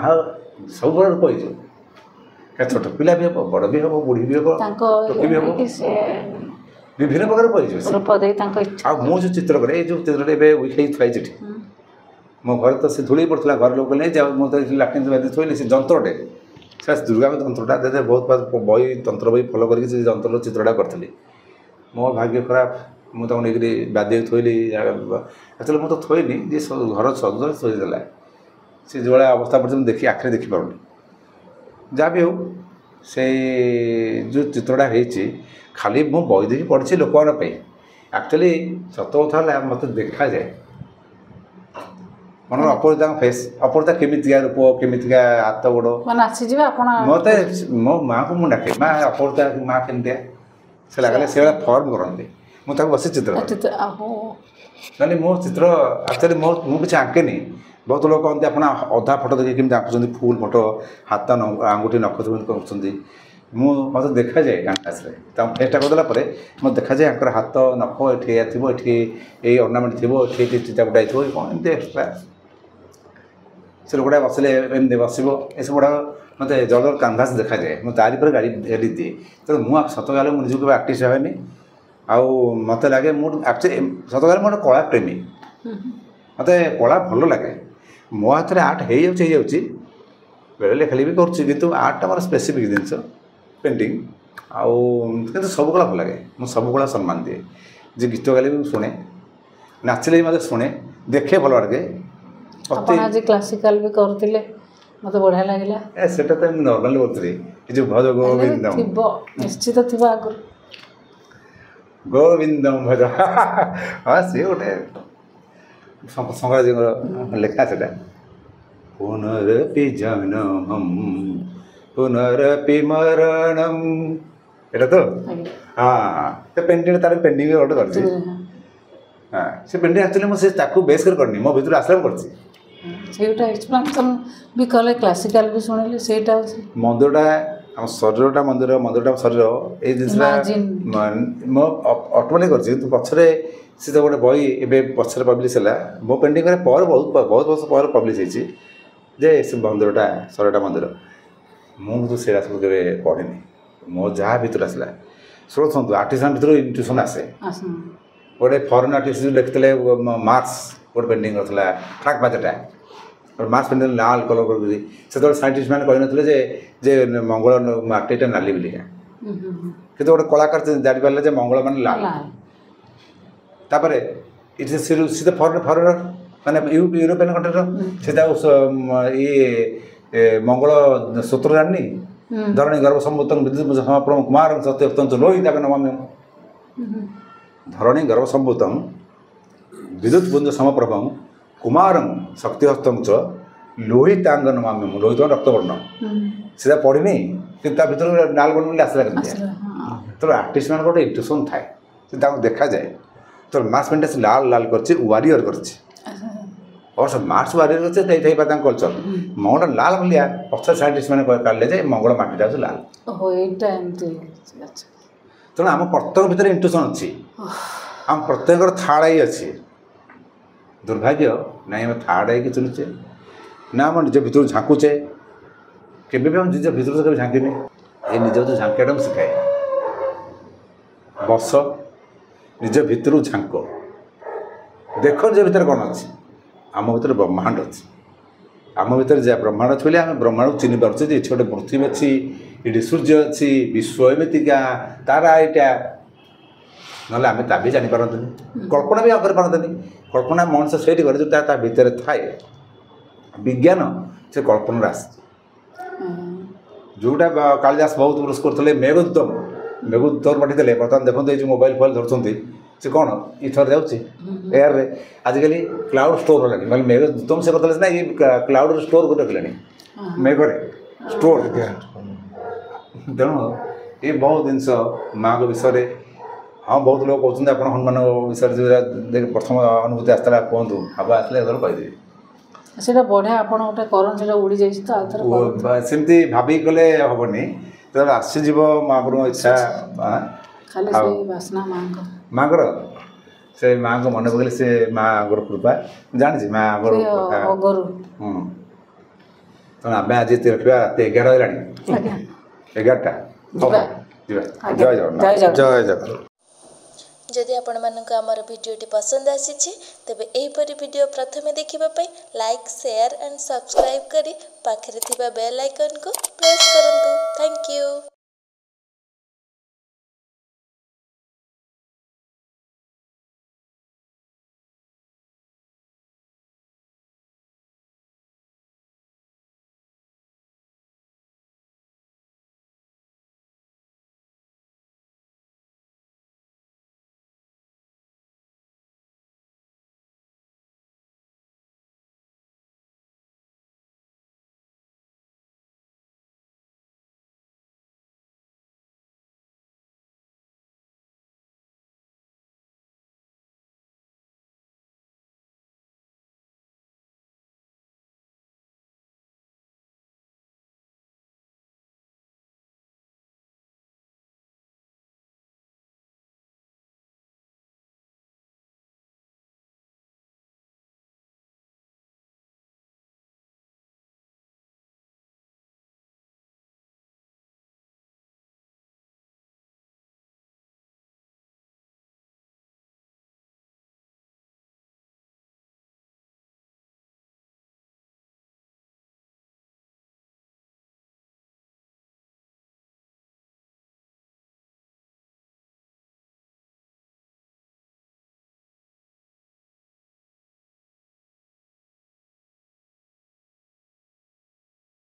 ସବୁବେଳେ ରୂପ ହେଇଯିବ ଛୋଟ ପିଲା ବି ହେବ ବଡ଼ ବି ହେବ ବୁଢ଼ୀ ବି ହେବ ଟୋକି ବି ହେବ ବିଭିନ୍ନ ପ୍ରକାର ରୂପ ହେଇଯିବ ଆଉ ମୁଁ ଯେଉଁ ଚିତ୍ର କରେ ଏଇ ଯେଉଁ ଚିତ୍ରଟା ଏବେ ୱିକ୍ ହେଇ ଥୁଆଇଛି ଏଠି ମୋ ଘରେ ତ ସେ ଧୂଳି ପଡ଼ିଥିଲା ଘର ଲୋକ ନେଇ ଯାଉ ମୁଁ ତ ଲାଟ୍ରିନ୍ ଥୋଇଲି ସେ ଯନ୍ତ୍ରଟେ ସେ ଦୁର୍ଗାଙ୍କ ଯନ୍ତ୍ରଟା ବହୁତ ବହି ତନ୍ତ୍ର ବହି ଫଲୋ କରିକି ସେ ଯନ୍ତ୍ରର ଚିତ୍ରଟା କରିଥିଲି ମୋ ଭାଗ୍ୟ ଖରାପ ମୁଁ ତାକୁ ନେଇକରି ବାଧ୍ୟ ଥୋଇଲି ଆକ୍ଚୁଆଲି ମୁଁ ତ ଥୋଇନି ଯେ ଘର ସଜରେ ଥୋଇଦେଲା ସେ ଯେଉଁଭଳିଆ ଅବସ୍ଥା ପର୍ଯ୍ୟନ୍ତ ଆଖିରେ ଦେଖିପାରୁନି ଯାହା ବି ହେଉ ସେଇ ଯେଉଁ ଚିତ୍ରଟା ହେଇଛି ଖାଲି ମୁଁ ବହି ଦେଇକି ପଢ଼ିଛି ଲୋକମାନଙ୍କ ପାଇଁ ଆକ୍ଚୁଆଲି ସତ କଥା ହେଲା ମୋତେ ଦେଖାଯାଏ ମନର ଅପରିତାଙ୍କ ଫେସ୍ ଅପରିତା କେମିତିକା ରୂପ କେମିତିକା ହାତ ଗୋଡ଼ ମୋତେ ମୋ ମାଆକୁ ମୁଁ ଡାକେ ମା ଅପରିତା ମା କେମିତିଆ ସେ ଲାଗିଲେ ସେଭଳିଆ ଫର୍ମ କରନ୍ତି ମୁଁ ତାକୁ ବସି ଚିତ୍ର ନହେଲେ ମୋ ଚିତ୍ର ଆକ୍ଚୁଆଲି ମୁଁ କିଛି ଆଙ୍କେନି ବହୁତ ଲୋକ କହନ୍ତି ଆପଣ ଅଧା ଫଟୋ ଦେଖିକି କେମିତି ଆଙ୍କୁଛନ୍ତି ଫୁଲ୍ ଫଟୋ ହାତ ଆଙ୍ଗୁଠି ନଖ କେମିତି କରୁଛନ୍ତି ମୋତେ ଦେଖାଯାଏ କ୍ୟାନଭାସ୍ରେ ତାଙ୍କ ଫେସ୍ଟା କରିଦେଲା ପରେ ମୋତେ ଦେଖାଯାଏ ଆଙ୍କର ହାତ ନଖ ଏଠି ଏଇଆ ଥିବ ଏଠି ଏଇ ଅର୍ଣ୍ଣାମେଣ୍ଟ ଥିବ ଏଠି ଏଠି ଚିତା ବୁଟା ହେଇଥିବ କ'ଣ ଏମିତି ଏକ୍ସଟ୍ରା ସେ ଲୋକଟା ବସିଲେ ଏମିତି ବସିବ ଏସବୁ ଗୁଡ଼ାକ ମୋତେ ଜଳ କ୍ୟାନଭାସ୍ ଦେଖାଯାଏ ମୁଁ ତାରି ପରେ ଗାଡ଼ି ଏଡ଼ିଟ୍ ଦିଏ ତେଣୁ ମୁଁ ସତ କହିଲେ ମୁଁ ନିଜକୁ କେବେ ଆର୍ଟିଷ୍ଟ ହେବେନି ଆଉ ମୋତେ ଲାଗେ ମୁଁ ଆକ୍ଚୁଆଲି ସତ କହିଲେ ମୁଁ ଗୋଟେ କଳା ପ୍ରେମୀ ମୋତେ କଳା ଭଲ ଲାଗେ ମୋ ହାତରେ ଆର୍ଟ ହେଇଯାଉଛି ବେଳେ ଲେଖା ଲେଖି ବି କରୁଛି କିନ୍ତୁ ଆର୍ଟଟା ମୋର ସ୍ପେସିଫିକ୍ ଜିନିଷ ପେଣ୍ଟିଂ ଆଉ କିନ୍ତୁ ସବୁ କଳା ଭଲ ଲାଗେ ମୁଁ ସବୁ କଳା ସମ୍ମାନ ଦିଏ ଯେ ଗୀତ ଗାଇଲେ ବି ମୁଁ ଶୁଣେ ନାଚିଲେ ବି ମୋତେ ଶୁଣେ ଦେଖେ ଭଲ ଲାଗେ ଆପଣ ଆଜି କ୍ଲାସିକାଲ ବି କରୁଥିଲେ ମୋତେ ବଢ଼ିଆ ଲାଗିଲା ସେଟା ତ ମୁଁ ନର୍ମାଲି କରୁଥିଲି ଏ ଯେଉଁ ଭଜ ଗୋବିନ୍ଦମ ଥିବ ନିଶ୍ଚିତ ଥିବ ଆଗରୁ ଗୋବିନ୍ଦମ ଭଜ ହଁ ସିଏ ଗୋଟେ ଶଙ୍କରାଜୀଙ୍କର ଲେଖା ସେଟା ପୁନରପି ଜନମମ୍ ପୁନରପି ମରଣମ୍ ଏଇଟା ତ ହଁ ସେ ପେଣ୍ଟିଂ ତାର ପେଣ୍ଟିଂ ଗୋଟେ କରିଛି ହଁ ସେ ପେଣ୍ଟିଂ ଆକ୍ଚୁଆଲି ମୁଁ ସେ ତାକୁ ବେସ୍ କରି କରିନି ମୋ ଭିତରୁ ଆସିଲା ମୁଁ କରିଛି ସେଇଟା ଏକ୍ସପ୍ଲାନେସନ୍ ବି କଲେ କ୍ଲାସିକାଲ ବି ଶୁଣିଲେ ସେଇଟା ହେଉଛି ମନ୍ଦିରଟା ଆମ ଶରୀରଟା ମନ୍ଦିରଟା ଶରୀର ଏଇ ଜିନିଷଟା ମୁଁ ଅଟୋମେଟିକ୍ କରିଛି କିନ୍ତୁ ପଛରେ ସେ ତ ଗୋଟେ ବହି ଏବେ ପଛରେ ପବ୍ଲିଶ ହେଲା ମୋ ପେଣ୍ଟିଂ ପରେ ବହୁତ ବର୍ଷ ପରେ ପବ୍ଲିଶ ହେଇଛି ଯେ ସେ ମନ୍ଦିରଟା ଶରୀରଟା ମନ୍ଦିର ମୁଁ କିନ୍ତୁ ସେଇଟା ସବୁ କେବେ ପଢ଼ିନି ମୋ ଯାହା ଭିତରୁ ଆସିଲା ଶୁଣନ୍ତୁ ଆର୍ଟିଷ୍ଟ ଭିତରୁ ଇଣ୍ଟୁସନ୍ ଆସେ ଗୋଟେ ଫରେନ୍ ଆର୍ଟିଷ୍ଟ ଲେଖିଥିଲେ ମାର୍କ୍ସ ଗୋଟେ ପେଣ୍ଟିଂ କରିଥିଲା ଫ୍ରାକ୍ ବାଜେଟା ଗୋଟେ ମାର୍କ୍ସ ପେଣ୍ଟିଂ ଲାଲ କଲର୍ କରିକି ସେତେବେଳେ ସାଇଣ୍ଟିଷ୍ଟ ମାନେ କହିନଥିଲେ ଯେ ମଙ୍ଗଳ ମାଟିଟା ନାଲି ବୋଲିକା କିନ୍ତୁ ଗୋଟେ କଳାକାର ଜାଣିପାରିଲେ ଯେ ମଙ୍ଗଳ ମାନେ ଲାଲ ତାପରେ ସେ ତ ଫରେନର ମାନେ ୟୁରୋପିଆନ୍ କଣ୍ଟ୍ରିର ସେ ତାକୁ ମଙ୍ଗଳ ସୂତ୍ର ଜାଣିନି ଧରଣୀ ଗର୍ଭ ସମ୍ଭୂତଂ ବିଦ୍ୟୁତ୍ ସମପ୍ରଭ କୁମାରଂ ସତ୍ୟପ୍ତଂ ଲୋହିତାଙ୍କ ନମାମ୍ୟ ଧରଣୀ ଗର୍ଭ ସମ୍ଭୂତଂ ବିଦ୍ୟୁତ୍ ପୁଞ୍ଜ ସମପ୍ରଭଂ କୁମାରଂ ଶକ୍ତିହସ୍ତଂ ଚ ଲୋହିତାଙ୍ଗ ନମାମ୍ୟ ଲୋହିତ ରକ୍ତବର୍ଣ୍ଣ ସେଟା ପଢ଼ିନି କିନ୍ତୁ ତା ଭିତରୁ ନାଲ ବର୍ଣ୍ଣ ବୋଲି ଆସିଲା କେମିତି ତେଣୁ ଆର୍ଟିଷ୍ଟମାନଙ୍କର ଗୋଟେ ଇଣ୍ଟୁସନ୍ ଥାଏ ସେ ତାଙ୍କୁ ଦେଖାଯାଏ ତ ମାର୍କ୍ସ ପେଣ୍ଟିଂ ସେ ଲାଲ ଲାଲ କରିଛି ୱାରିୟର କରିଛି ଅବଶ୍ୟ ମାର୍କ୍ସ ୱାରିୟର କରିছে ହେଇଥିବା ତାଙ୍କ କଲଚର ମଙ୍ଗଳ ଲାଲ ଭଳିଆ ପଛ ସାଇଣ୍ଟିଷ୍ଟ ମାନେ କାଢ଼ିଲେ ଯେ ମଙ୍ଗଳ ମାଟିଟା ହେଉଛି ଲାଲ ତେଣୁ ଆମ ପ୍ରତ୍ୟେକ ଭିତରେ ଇଣ୍ଟୁସନ୍ ଅଛି ଆମ ପ୍ରତ୍ୟେକଙ୍କର ଥାର୍ଡ଼ ଆଇ ଅଛି ଦୁର୍ଭାଗ୍ୟ ନାଇଁ ଆମେ ଥାର୍ଡ଼ ଆଇକି ଚଲୁଛେ ନା ଆମ ନିଜ ଭିତରୁ ଝାଙ୍କୁଛେ କେବେ ବି ଆମ ନିଜ ଭିତରୁ କେବେ ଝାଙ୍କିନି ଏ ନିଜ ଭିତରୁ ଝାଙ୍କିବାଟା ମୁଁ ଶିଖାଏ ବସ ନିଜ ଭିତରୁ ଝାଙ୍କ ଦେଖ ନିଜ ଭିତରେ କ'ଣ ଅଛି ଆମ ଭିତରେ ବ୍ରହ୍ମାଣ୍ଡ ଅଛି ଆମ ଭିତରେ ଯାହା ବ୍ରହ୍ମାଣ୍ଡ ଅଛି ବୋଲି ଆମେ ବ୍ରହ୍ମାଣ୍ଡକୁ ଚିହ୍ନି ପାରୁଛେ ଯେ ଏଠି ଗୋଟେ ପୃଥିବୀ ଅଛି ଏଠି ସୂର୍ଯ୍ୟ ଅଛି ବିଶ୍ୱ ଏମିତିକା ତାରା ଏଇଟା ନହେଲେ ଆମେ ତା ବି ଜାଣିପାରନ୍ତିନି କଳ୍ପନା ବି ଆଉ କରିପାରନ୍ତିନି କଳ୍ପନା ମଣିଷ ସେଇଠି କରେ ଯେଉଁଟା ତା ଭିତରେ ଥାଏ ବିଜ୍ଞାନ ସେ କଳ୍ପନାରେ ଆସେ ଯେଉଁଟା କାଳିଦାସ ବହୁତ ପୁରସ୍କାର ଥିଲେ ମେଘଦୂତ ପଠାଇଥିଲେ ବର୍ତ୍ତମାନ ଦେଖନ୍ତୁ ଏଇ ଯେଉଁ ମୋବାଇଲ ଫୋବାଇଲ ଧରୁଛନ୍ତି ସେ କ'ଣ ଇଥର ଯାଉଛି ଏୟାରରେ ଆଜିକାଲି କ୍ଲାଉଡ଼ ଷ୍ଟୋର ହେଲାଣି ମାନେ ମେଘଦୂତମ ସେ କରିଥିଲେ ନା ଏଇ କ୍ଲାଉଡ଼ରେ ଷ୍ଟୋର କରି ରଖିଲାଣି ମେଘରେ ଷ୍ଟୋର ତେଣୁ ଏ ବହୁତ ଜିନିଷ ମାଆଙ୍କ ବିଷୟରେ ହଁ ବହୁତ ଲୋକ କହୁଛନ୍ତି ଆପଣ ହନୁମାନଙ୍କ ବିଷୟରେ ଯେଉଁ ପ୍ରଥମ ଅନୁଭୂତି ଆସିଥିଲା କୁହନ୍ତୁ ଭାବ ଆସିଲେ ଯେତେବେଳେ କହିଦେବି ସେଇଟା ବଢ଼ିଆ ଆପଣ ଗୋଟେ କରନ୍ତୁ ସେଇଟା ଉଡ଼ିଯାଇଛି ତ ଆଉ ଥରେ ସେମିତି ଭାବିକି କଲେ ହେବନି ଯେତେବେଳେ ଆସିଯିବ ମହାପ୍ରଭୁଙ୍କ ଇଚ୍ଛା ଖାଲି ସେଇ ବାସ୍ନା ମାଆଙ୍କର ସେ ମାଆଙ୍କ ମନେ ପକେଇଲେ ସେ ମାଆଙ୍କର କୃପା ଜାଣିଛି ମାଆଙ୍କର ତେଣୁ ଆମେ ଆଜି ରଖିବା ରାତି 11 ହେଲାଣି 11ଟା ଯିବା ଜୟ ଜଗନ୍ନାଥ जदि आपंक आमर भिडी पसंद आसी तेबे एहीपरि वीडियो प्रथमे देखिबा पई लाइक शेयर एंड सब्सक्राइब करी पाखरे थिबा बेल आइकन को प्रेस करंतु। Thank you.